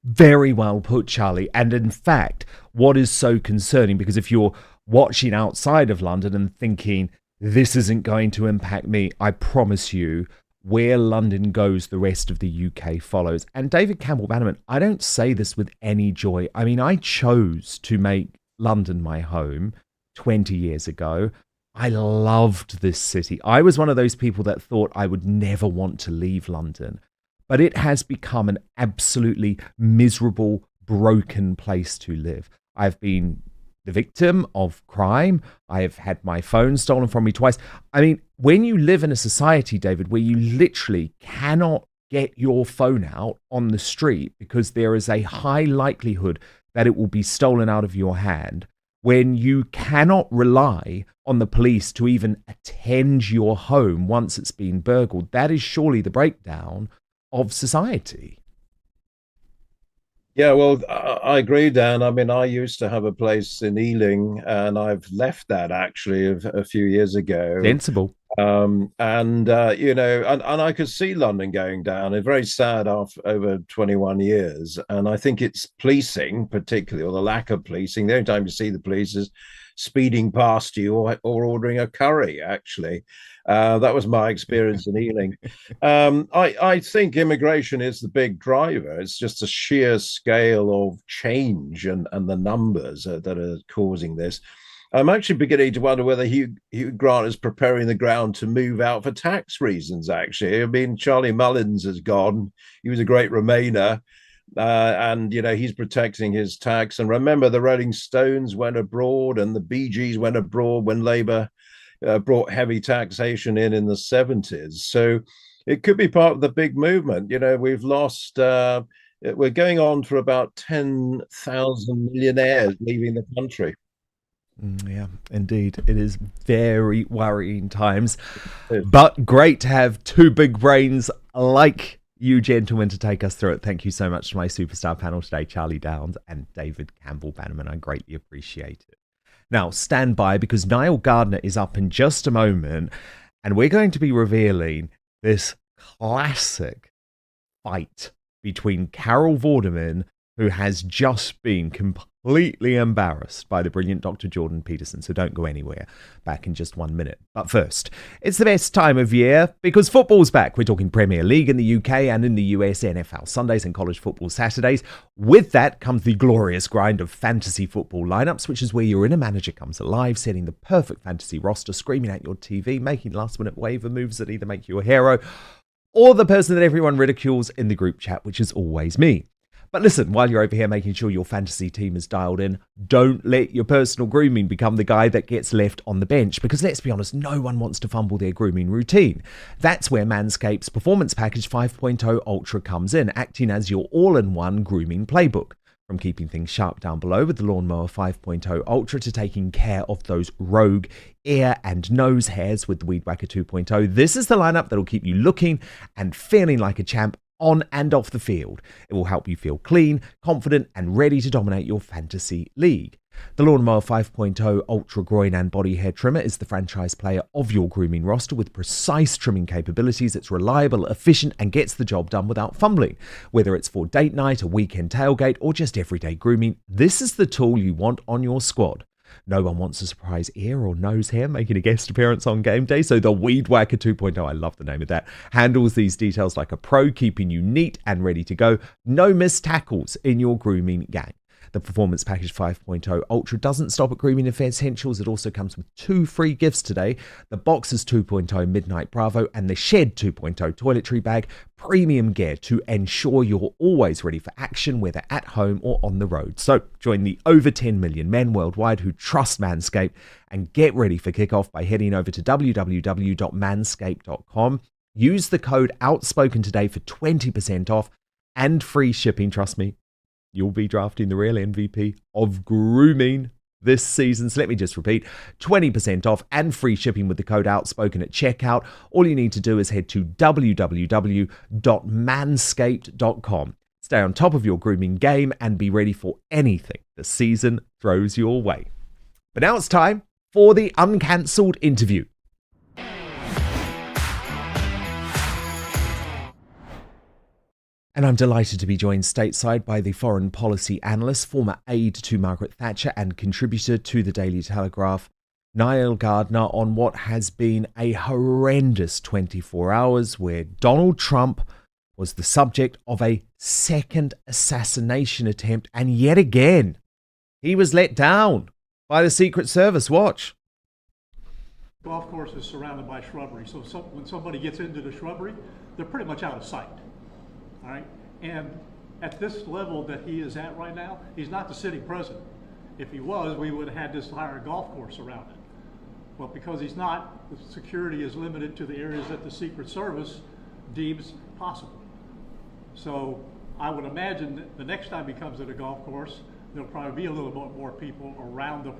Very well put, Charlie. And in fact, what is so concerning, because if you're watching outside of London and thinking, this isn't going to impact me, I promise you, where London goes, the rest of the UK follows. And David Campbell Bannerman, I don't say this with any joy. I mean, I chose to make London my home 20 years ago. I loved this city. I was one of those people that thought I would never want to leave London. But it has become an absolutely miserable, broken place to live. I've been the victim of crime. I have had my phone stolen from me twice. I mean, when you live in a society, David, where you literally cannot get your phone out on the street because there is a high likelihood that it will be stolen out of your hand, when you cannot rely on the police to even attend your home once it's been burgled, that is surely the breakdown of society. Yeah, well, I agree, Dan. I mean, I used to have a place in Ealing, and I've left that actually a few years ago. Sensible. You know, and I could see London going down. It's very sad after over 21 years. And I think it's policing, particularly, or the lack of policing. The only time you see the police is speeding past you or ordering a curry, actually. That was my experience in Ealing. I think immigration is the big driver. It's just the sheer scale of change and the numbers that are causing this. I'm actually beginning to wonder whether Hugh Grant is preparing the ground to move out for tax reasons, actually. I mean, Charlie Mullins has gone. He was a great Remainer. And, he's protecting his tax. And remember, the Rolling Stones went abroad and the Bee Gees went abroad when Labour brought heavy taxation in the 70s. So it could be part of the big movement. We've lost, we're going on for about 10,000 millionaires leaving the country. Yeah, indeed. It is very worrying times, but great to have two big brains like you gentlemen to take us through it. Thank you so much to my superstar panel today, Charlie Downs and David Campbell Bannerman. I greatly appreciate it. Now, stand by because Nile Gardiner is up in just a moment and we're going to be revealing this classic fight between Carol Vorderman, who has just been completely embarrassed by the brilliant Dr. Jordan Peterson. So don't go anywhere. Back in just 1 minute. But first, it's the best time of year because football's back. We're talking Premier League in the UK and in the US, NFL Sundays and college football Saturdays. With that comes the glorious grind of fantasy football lineups, which is where your inner manager comes alive, setting the perfect fantasy roster, screaming at your TV, making last-minute waiver moves that either make you a hero or the person that everyone ridicules in the group chat, which is always me. But listen, while you're over here making sure your fantasy team is dialed in, don't let your personal grooming become the guy that gets left on the bench. Because let's be honest, no one wants to fumble their grooming routine. That's where Manscaped's Performance Package 5.0 Ultra comes in, acting as your all-in-one grooming playbook. From keeping things sharp down below with the Lawnmower 5.0 Ultra to taking care of those rogue ear and nose hairs with the Weed Whacker 2.0, this is the lineup that'll keep you looking and feeling like a champ on and off the field. It will help you feel clean, confident, and ready to dominate your fantasy league. The Lawnmower 5.0 Ultra Groin and Body Hair Trimmer is the franchise player of your grooming roster with precise trimming capabilities. It's reliable, efficient, and gets the job done without fumbling. Whether it's for date night, a weekend tailgate, or just everyday grooming, this is the tool you want on your squad. No one wants a surprise ear or nose hair making a guest appearance on game day, so the Weed Whacker 2.0, I love the name of that, handles these details like a pro, keeping you neat and ready to go. No missed tackles in your grooming game. The Performance Package 5.0 Ultra doesn't stop at grooming essentials. It also comes with 2 free gifts today. The Boxers 2.0 Midnight Bravo and the Shed 2.0 Toiletry Bag. Premium gear to ensure you're always ready for action, whether at home or on the road. So join the over 10 million men worldwide who trust Manscaped and get ready for kickoff by heading over to www.manscaped.com. Use the code Outspoken today for 20% off and free shipping. Trust me, you'll be drafting the real MVP of grooming this season. So let me just repeat, 20% off and free shipping with the code Outspoken at checkout. All you need to do is head to www.manscaped.com. Stay on top of your grooming game and be ready for anything the season throws your way. But now it's time for the uncancelled interview. And I'm delighted to be joined stateside by the foreign policy analyst, former aide to Margaret Thatcher and contributor to the Daily Telegraph, Nile Gardiner, on what has been a horrendous 24 hours where Donald Trump was the subject of a second assassination attempt. And yet again, he was let down by the Secret Service. Watch. Golf course is surrounded by shrubbery. So when somebody gets into the shrubbery, they're pretty much out of sight. All right, and at this level that he is at right now, he's not the sitting president. If he was, we would have had this entire golf course surrounded. Well, because he's not, the security is limited to the areas that the Secret Service deems possible. So I would imagine that the next time he comes to the golf course, there'll probably be a little bit more people around the.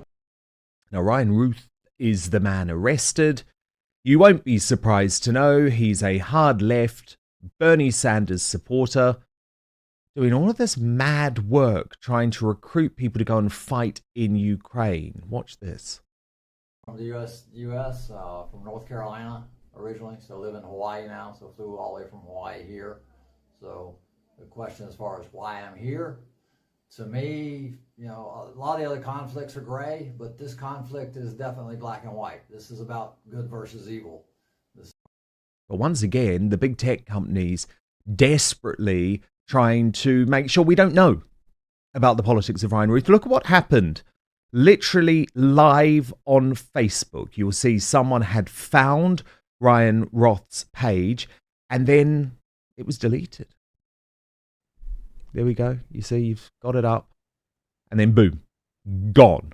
Now, Ryan Ruth is the man arrested. You won't be surprised to know he's a hard left Bernie Sanders supporter, doing all of this mad work trying to recruit people to go and fight in Ukraine. Watch this. From the U.S., from North Carolina originally, so live in Hawaii now, so flew all the way from Hawaii here. So the question as far as why I'm here, To me, you know, a lot of the other conflicts are gray, but this conflict is definitely black and white. This is about good versus evil. But once again, the big tech companies desperately trying to make sure we don't know about the politics of Ryan Ruth. Look at what happened. Literally live on Facebook. You'll see someone had found Ryan Roth's page and then it was deleted. There we go. You see, you've got it up and then boom, gone.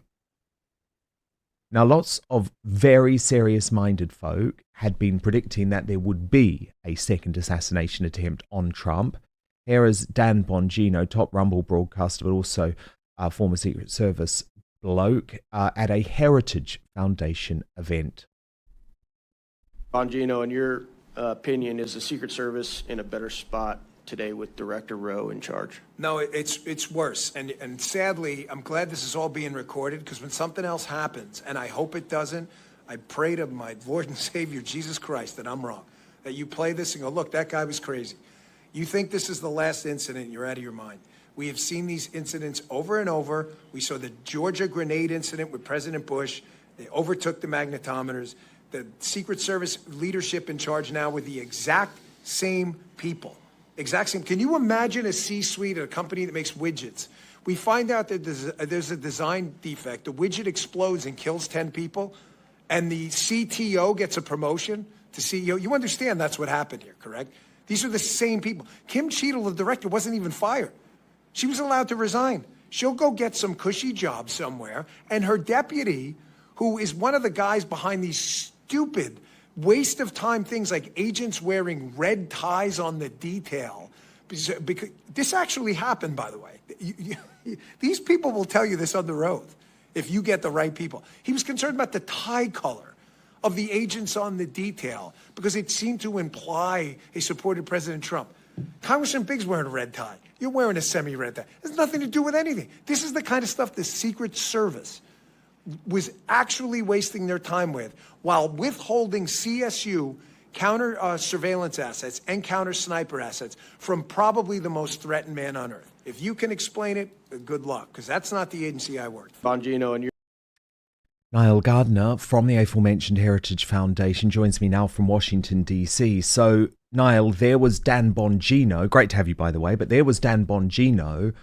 Now, lots of very serious-minded folk had been predicting that there would be a second assassination attempt on Trump. Here is Dan Bongino, top Rumble broadcaster, but also a former Secret Service bloke, at a Heritage Foundation event. Bongino, in your opinion, is the Secret Service in a better spot today with Director Rowe in charge? No, it's worse. And sadly, I'm glad this is all being recorded, because when something else happens, and I hope it doesn't, I pray to my Lord and Savior, Jesus Christ, that I'm wrong. That you play this and go, look, that guy was crazy. You think this is the last incident, you're out of your mind. We have seen these incidents over and over. We saw the Georgia grenade incident with President Bush. They overtook the magnetometers. The Secret Service leadership in charge now with the exact same people. Exact same. Can you imagine a C-suite at a company that makes widgets? We find out that there's a design defect. The widget explodes and kills 10 people, and the CTO gets a promotion to CEO. You understand that's what happened here, correct? These are the same people. Kim Cheadle, the director, wasn't even fired. She was allowed to resign. She'll go get some cushy job somewhere, and her deputy, who is one of the guys behind these stupid waste of time things like agents wearing red ties on the detail. Because this actually happened, by the way. These people will tell you this under oath if you get the right people. He was concerned about the tie color of the agents on the detail because it seemed to imply he supported President Trump. Congressman Biggs wearing a red tie. You're wearing a semi-red tie. It has nothing to do with anything. This is the kind of stuff the Secret Service was actually wasting their time with while withholding CSU counter surveillance assets and counter sniper assets from probably the most threatened man on earth. If you can explain it, good luck, because that's not the agency I worked for. Bongino, and Nile Gardiner from the aforementioned Heritage Foundation joins me now from Washington, D.C. So, Nile, there was Dan Bongino, great to have you, by the way, but there was Dan Bongino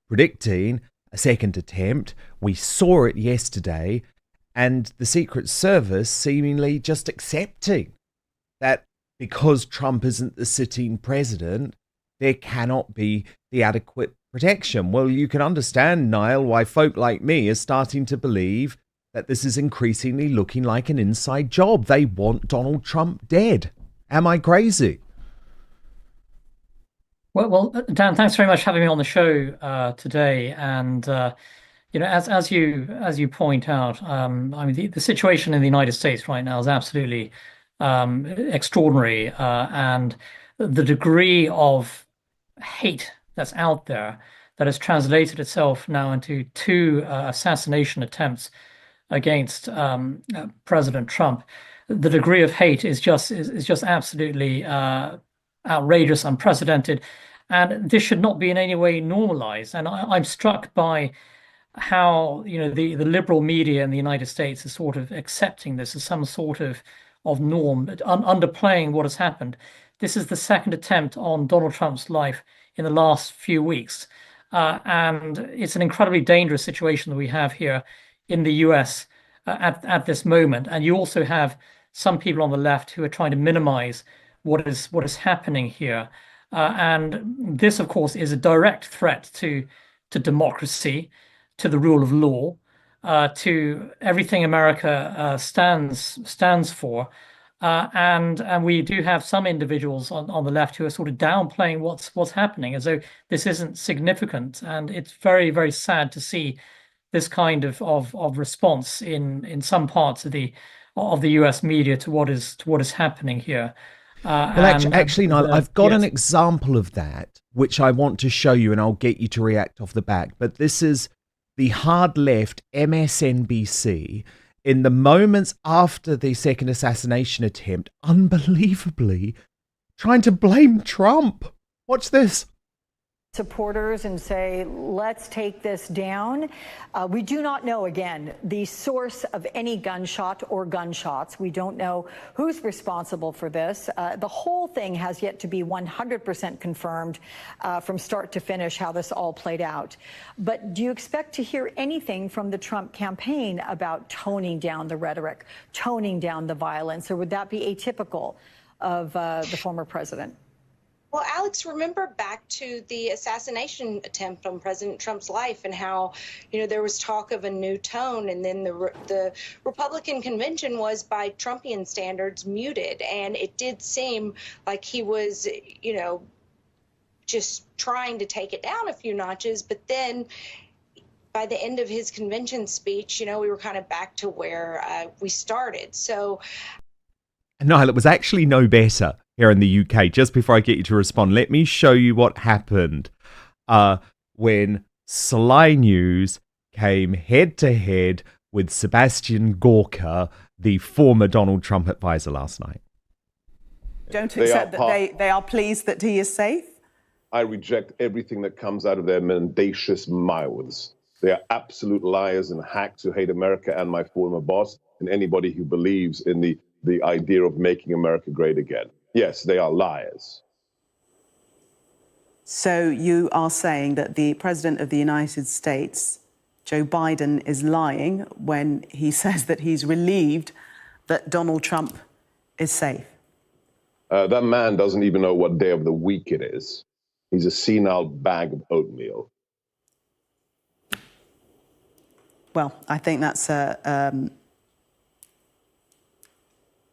predicting a second attempt. We saw it yesterday, and the Secret Service seemingly just accepting that because Trump isn't the sitting president, there cannot be the adequate protection. Well, you can understand, Nile, why folk like me are starting to believe that this is increasingly looking like an inside job. They want Donald Trump dead. Am I crazy? Well, Dan, thanks very much for having me on the show today. And you know, as you point out, I mean, the situation in the United States right now is absolutely extraordinary, and the degree of hate that's out there that has translated itself now into two assassination attempts against President Trump. The degree of hate is just absolutely outrageous, unprecedented, and this should not be in any way normalized. And I'm struck by how, you know, the liberal media in the United States is sort of accepting this as some sort of norm, underplaying what has happened. This is the second attempt on Donald Trump's life in the last few weeks, and it's an incredibly dangerous situation that we have here in the US at this moment. And you also have some people on the left who are trying to minimize what is happening here. And this, of course, is a direct threat to democracy, to the rule of law, to everything America stands for. And we do have some individuals on the left who are sort of downplaying what's happening as though this isn't significant. And it's very, very sad to see this kind of response in some parts of the US media to what is happening here. Well, actually, Niall, I've got an example of that, which I want to show you, and I'll get you to react off the back. But this is the hard left MSNBC in the moments after the second assassination attempt, unbelievably trying to blame Trump. Watch this. supporters and say, let's take this down. We do not know, again, the source of any gunshot or gunshots. We don't know who's responsible for this. The whole thing has yet to be 100% confirmed from start to finish how this all played out. But do you expect to hear anything from the Trump campaign about toning down the rhetoric, toning down the violence, or would that be atypical of the former president? Well, Alex, remember back to the assassination attempt on President Trump's life and how, there was talk of a new tone, and then the Republican convention was, by Trumpian standards, muted. And it did seem like he was, just trying to take it down a few notches. But then by the end of his convention speech, we were kind of back to where we started. So, Nile, it was actually no better here in the UK. Just before I get you to respond, let me show you what happened when Sly News came head-to-head with Sebastian Gorka, the former Donald Trump advisor, last night. Don't accept that they are pleased that he is safe? I reject everything that comes out of their mendacious mouths. They are absolute liars and hacks who hate America and my former boss and anybody who believes in the idea of making America great again. Yes, they are liars. So you are saying that the President of the United States, Joe Biden, is lying when he says that he's relieved that Donald Trump is safe? That man doesn't even know what day of the week it is. He's a senile bag of oatmeal. Well, I think that's a...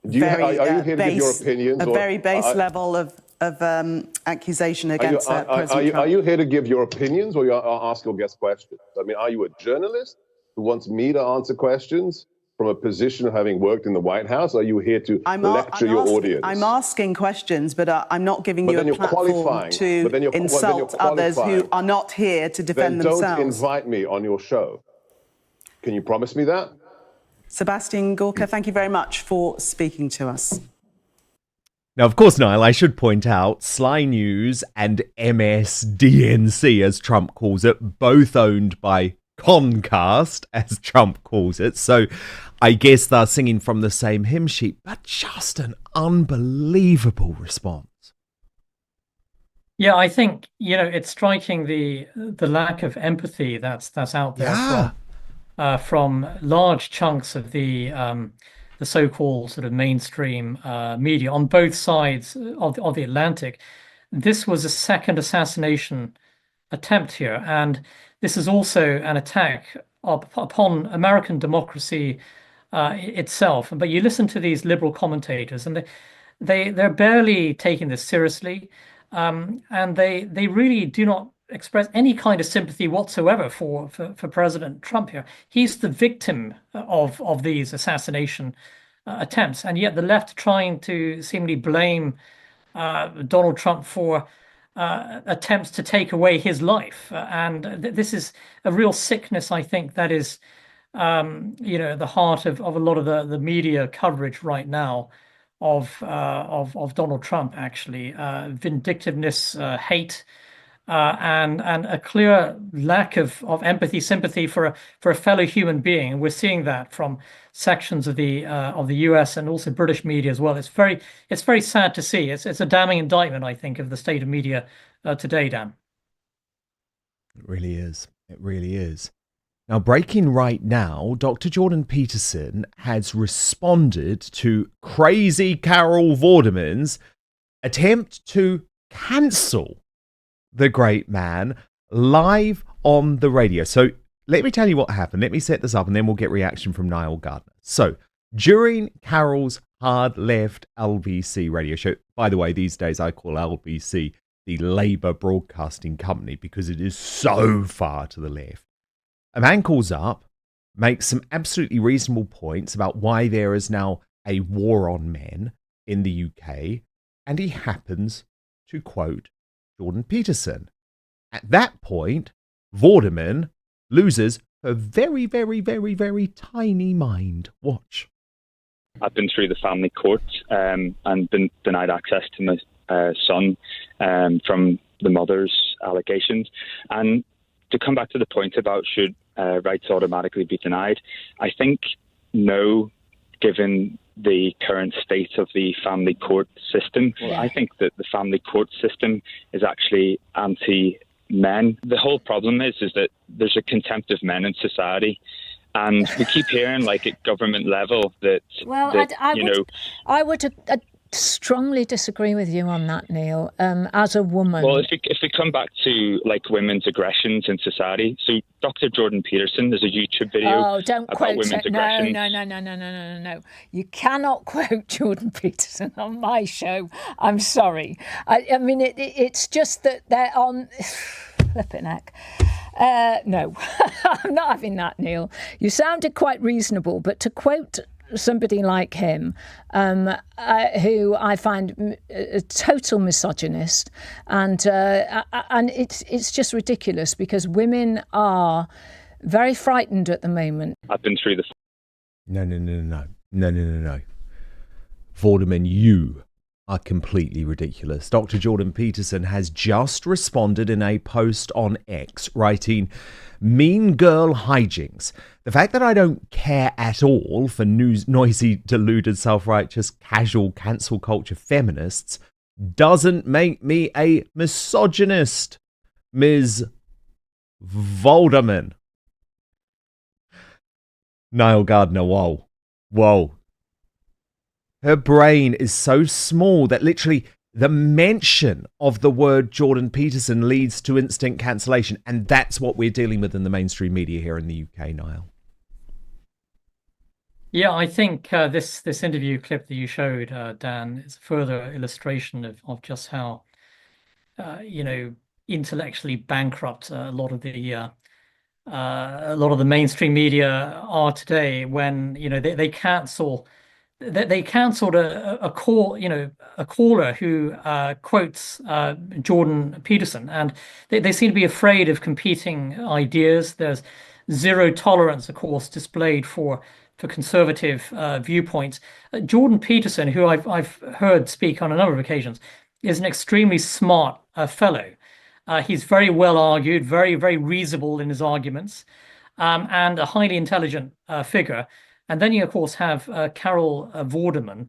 Are you here to give your opinions? A very base level of accusation against President Trump. Are you here to give your opinions, or ask your guest questions? I mean, are you a journalist who wants me to answer questions from a position of having worked in the White House? Are you here to lecture your audience? I'm asking questions, but I'm not giving you a platform to insult others who are not here to defend themselves. Don't invite me on your show. Can you promise me that? Sebastian Gorka, thank you very much for speaking to us. Now, of course, Nile, I should point out, Sly News and MSDNC, as Trump calls it, both owned by Comcast, as Trump calls it. So I guess they're singing from the same hymn sheet, but just an unbelievable response. Yeah, I think, it's striking the lack of empathy that's out there from large chunks of the so-called sort of mainstream media on both sides of the Atlantic. This was a second assassination attempt here, and this is also an attack upon American democracy itself. But you listen to these liberal commentators, and they're barely taking this seriously, and they really do not express any kind of sympathy whatsoever for President Trump here. He's the victim of these assassination attempts, and yet the left trying to seemingly blame Donald Trump for attempts to take away his life. And this is a real sickness, I think, that is the heart of a lot of the media coverage right now of Donald Trump, actually. Vindictiveness, hate, and a clear lack of empathy, sympathy for a fellow human being. And we're seeing that from sections of the US and also British media as well. It's very sad to see. It's a damning indictment, I think, of the state of media today, Dan. It really is. It really is. Now, breaking right now, Dr. Jordan Peterson has responded to crazy Carol Vorderman's attempt to cancel the great man live on the radio. So let me tell you what happened. Let me set this up and then we'll get reaction from Nile Gardiner. So during Carol's hard left LBC radio show, by the way, these days I call LBC the Labour Broadcasting Company because it is so far to the left. A man calls up, makes some absolutely reasonable points about why there is now a war on men in the UK, and he happens to quote Jordan Peterson. At that point, Vorderman loses her very, very, very, very tiny mind. Watch. I've been through the family court and been denied access to my son from the mother's allegations. And to come back to the point about should rights automatically be denied, I think no, given the current state of the family court system. I think that the family court system is actually anti-men. The whole problem is that there's a contempt of men in society. And we keep hearing, like, at government level that, I would strongly disagree with you on that, Neil, as a woman. Well, if we come back to, like, women's aggressions in society, so Dr. Jordan Peterson, there's a YouTube video about women's aggressions. No. You cannot quote Jordan Peterson on my show. I'm sorry. I mean, it's just that they're on... Flipping heck. No, I'm not having that, Neil. You sounded quite reasonable, but to quote somebody like him, who I find a total misogynist, and it's just ridiculous because women are very frightened at the moment. I've been through the... No. Vorderman, you are completely ridiculous. Dr. Jordan Peterson has just responded in a post on X, writing, "Mean girl hijinks. The fact that I don't care at all for noisy, deluded, self-righteous, casual, cancel culture feminists doesn't make me a misogynist, Ms. Vorderman." Nile Gardiner, whoa. Her brain is so small that literally the mention of the word Jordan Peterson leads to instant cancellation. And that's what we're dealing with in the mainstream media here in the UK, Niall. Yeah, I think this interview clip that you showed, Dan, is a further illustration of just how, intellectually bankrupt a lot of the mainstream media are today. When they cancelled a caller who quotes Jordan Peterson, and they seem to be afraid of competing ideas. There's zero tolerance, of course, displayed for conservative viewpoints. Jordan Peterson, who I've heard speak on a number of occasions, is an extremely smart fellow. He's very well argued, very, very reasonable in his arguments, and a highly intelligent figure. And then you, of course, have Carol Vorderman,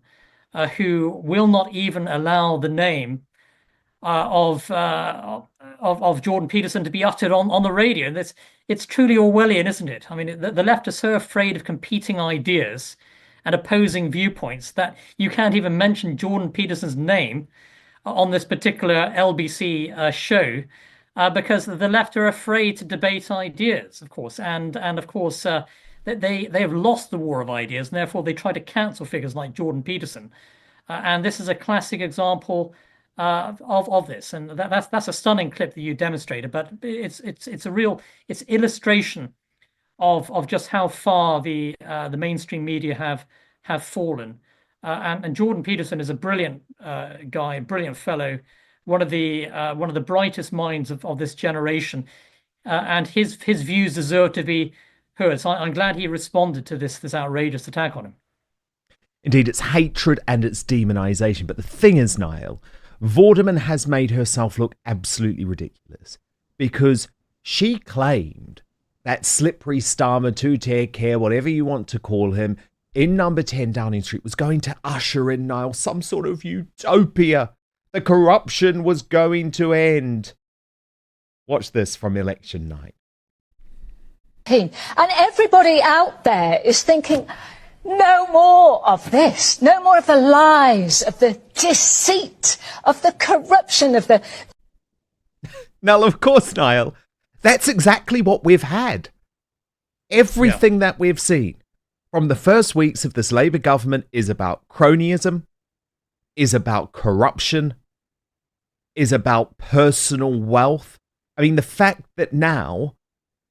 who will not even allow the name of Jordan Peterson to be uttered on the radio. And it's truly Orwellian, isn't it? I mean, the left are so afraid of competing ideas and opposing viewpoints that you can't even mention Jordan Peterson's name on this particular LBC show, because the left are afraid to debate ideas, of course, and of course. They have lost the war of ideas, and therefore they try to cancel figures like Jordan Peterson, and this is a classic example of this. And that's a stunning clip that you demonstrated, but it's illustration of just how far the mainstream media have fallen. And Jordan Peterson is a brilliant guy, brilliant fellow, one of the brightest minds of this generation, and his views deserve to be heard. So I'm glad he responded to this outrageous attack on him. Indeed, it's hatred and it's demonization. But the thing is, Niall, Vorderman has made herself look absolutely ridiculous because she claimed that slippery Starmer, two-tier care, whatever you want to call him, in number 10 Downing Street was going to usher in, Niall, some sort of utopia. The corruption was going to end. Watch this from election night. And everybody out there is thinking, no more of this, no more of the lies, of the deceit, of the corruption, of the... Now, of course, Niall, that's exactly what we've had. Everything that we've seen from the first weeks of this Labour government is about cronyism, is about corruption, is about personal wealth. I mean, the fact that now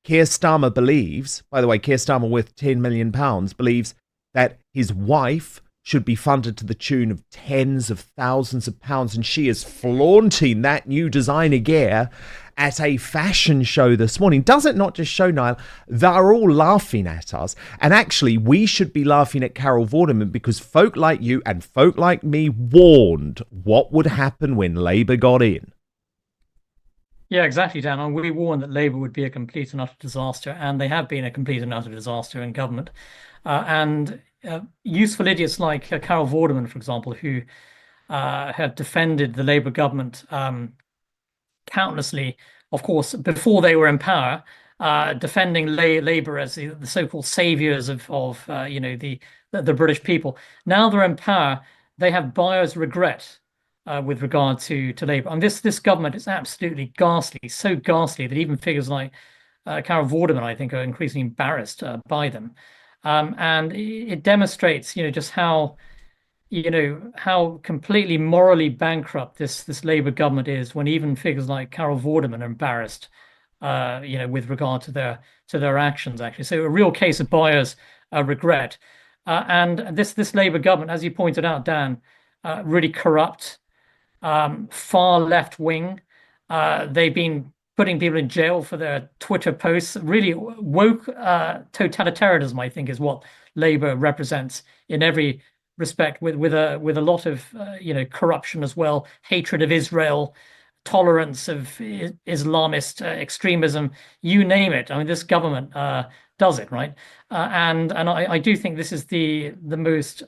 Keir Starmer believes, by the way, Keir Starmer worth £10 million, believes that his wife should be funded to the tune of tens of thousands of pounds, and she is flaunting that new designer gear at a fashion show this morning. Does it not just show, Niall, they're all laughing at us? And actually, we should be laughing at Carol Vorderman because folk like you and folk like me warned what would happen when Labour got in. Yeah, exactly, Dan. And we warned that Labour would be a complete and utter disaster, and they have been a complete and utter disaster in government. And useful idiots like Carol Vorderman, for example, who have defended the Labour government countlessly, of course, before they were in power, defending Labour as the so-called saviours of the British people. Now they're in power, they have buyer's regret with regard to Labour. And this government is absolutely ghastly, so ghastly that even figures like Carol Vorderman, I think, are increasingly embarrassed by them. And it demonstrates, just how completely morally bankrupt this Labour government is, when even figures like Carol Vorderman are embarrassed, with regard to their actions, actually. So a real case of buyer's regret. And this Labour government, as you pointed out, Dan, really corrupt, far left wing. They've been putting people in jail for their Twitter posts. Really woke totalitarianism, I think, is what Labour represents in every respect, with a lot of corruption as well, hatred of Israel, tolerance of Islamist extremism, you name it. I mean, this government does it, right? And I do think this is the most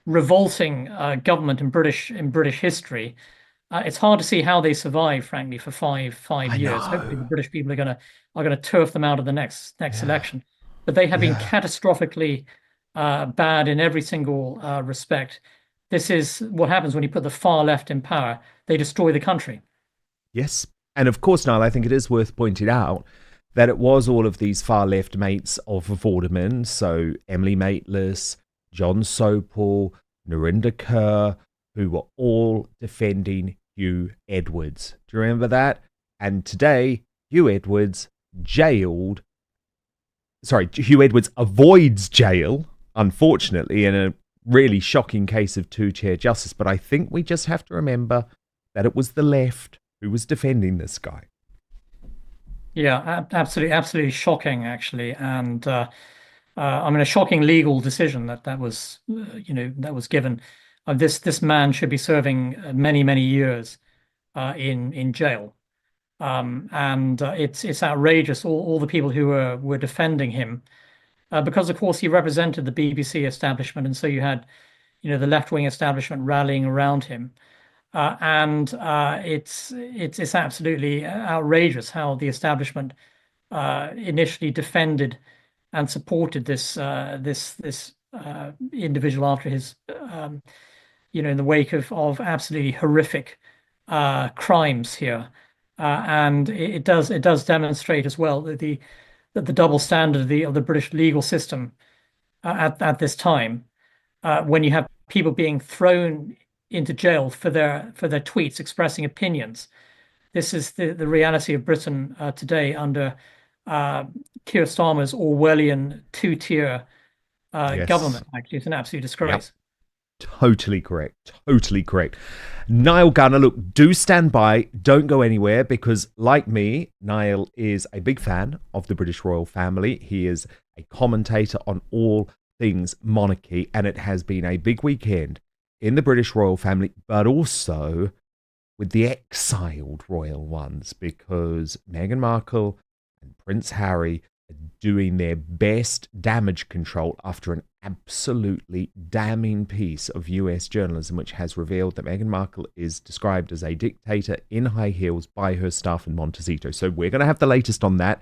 revolting government in British history. It's hard to see how they survive, frankly, for five years. Hopefully, the British people are gonna turf them out of the next election. But they have been catastrophically bad in every single respect. This is what happens when you put the far left in power. They destroy the country. Yes. And of course, Niall, I think it is worth pointing out that it was all of these far left mates of Vorderman, so Emily Maitlis, John Sopel, Narinder Kaur, who were all defending Huw Edwards. Do you remember that? And today, Huw Edwards avoids jail, unfortunately, in a really shocking case of two-chair justice. But I think we just have to remember that it was the left who was defending this guy. Yeah, absolutely shocking, actually. And a shocking legal decision that was given. This man should be serving many years in jail, and it's outrageous. All the people who were defending him, because of course he represented the BBC establishment, and so you had, the left-wing establishment rallying around him, and it's absolutely outrageous how the establishment initially defended and supported this individual after his, in the wake of absolutely horrific crimes here, and it does demonstrate as well that the double standard of the British legal system at this time, when you have people being thrown into jail for their tweets expressing opinions. This is the reality of Britain today under Keir Starmer's Orwellian two-tier government. Actually, it's an absolute disgrace. Yep. Totally correct. Niall Gunner, look, do stand by. Don't go anywhere, because like me, Niall is a big fan of the British royal family. He is a commentator on all things monarchy, and it has been a big weekend in the British royal family, but also with the exiled royal ones, because Meghan Markle and Prince Harry are doing their best damage control after an absolutely damning piece of US journalism, which has revealed that Meghan Markle is described as a dictator in high heels by her staff in Montecito. So we're going to have the latest on that.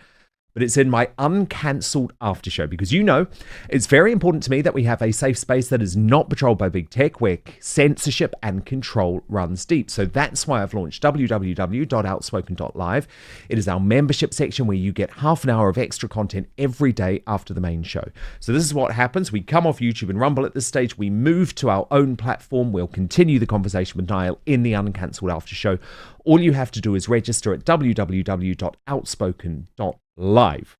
But it's in my uncancelled after show, because it's very important to me that we have a safe space that is not patrolled by big tech, where censorship and control runs deep. So that's why I've launched www.outspoken.live. It is our membership section where you get half an hour of extra content every day after the main show. So this is what happens. We come off YouTube and Rumble at this stage. We move to our own platform. We'll continue the conversation with Niall in the uncancelled after show. All you have to do is register at www.outspoken.live.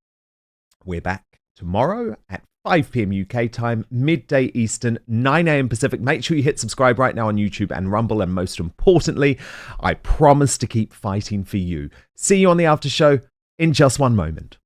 We're back tomorrow at 5 p.m. UK time, midday Eastern, 9 a.m. Pacific. Make sure you hit subscribe right now on YouTube and Rumble. And most importantly, I promise to keep fighting for you. See you on the after show in just one moment.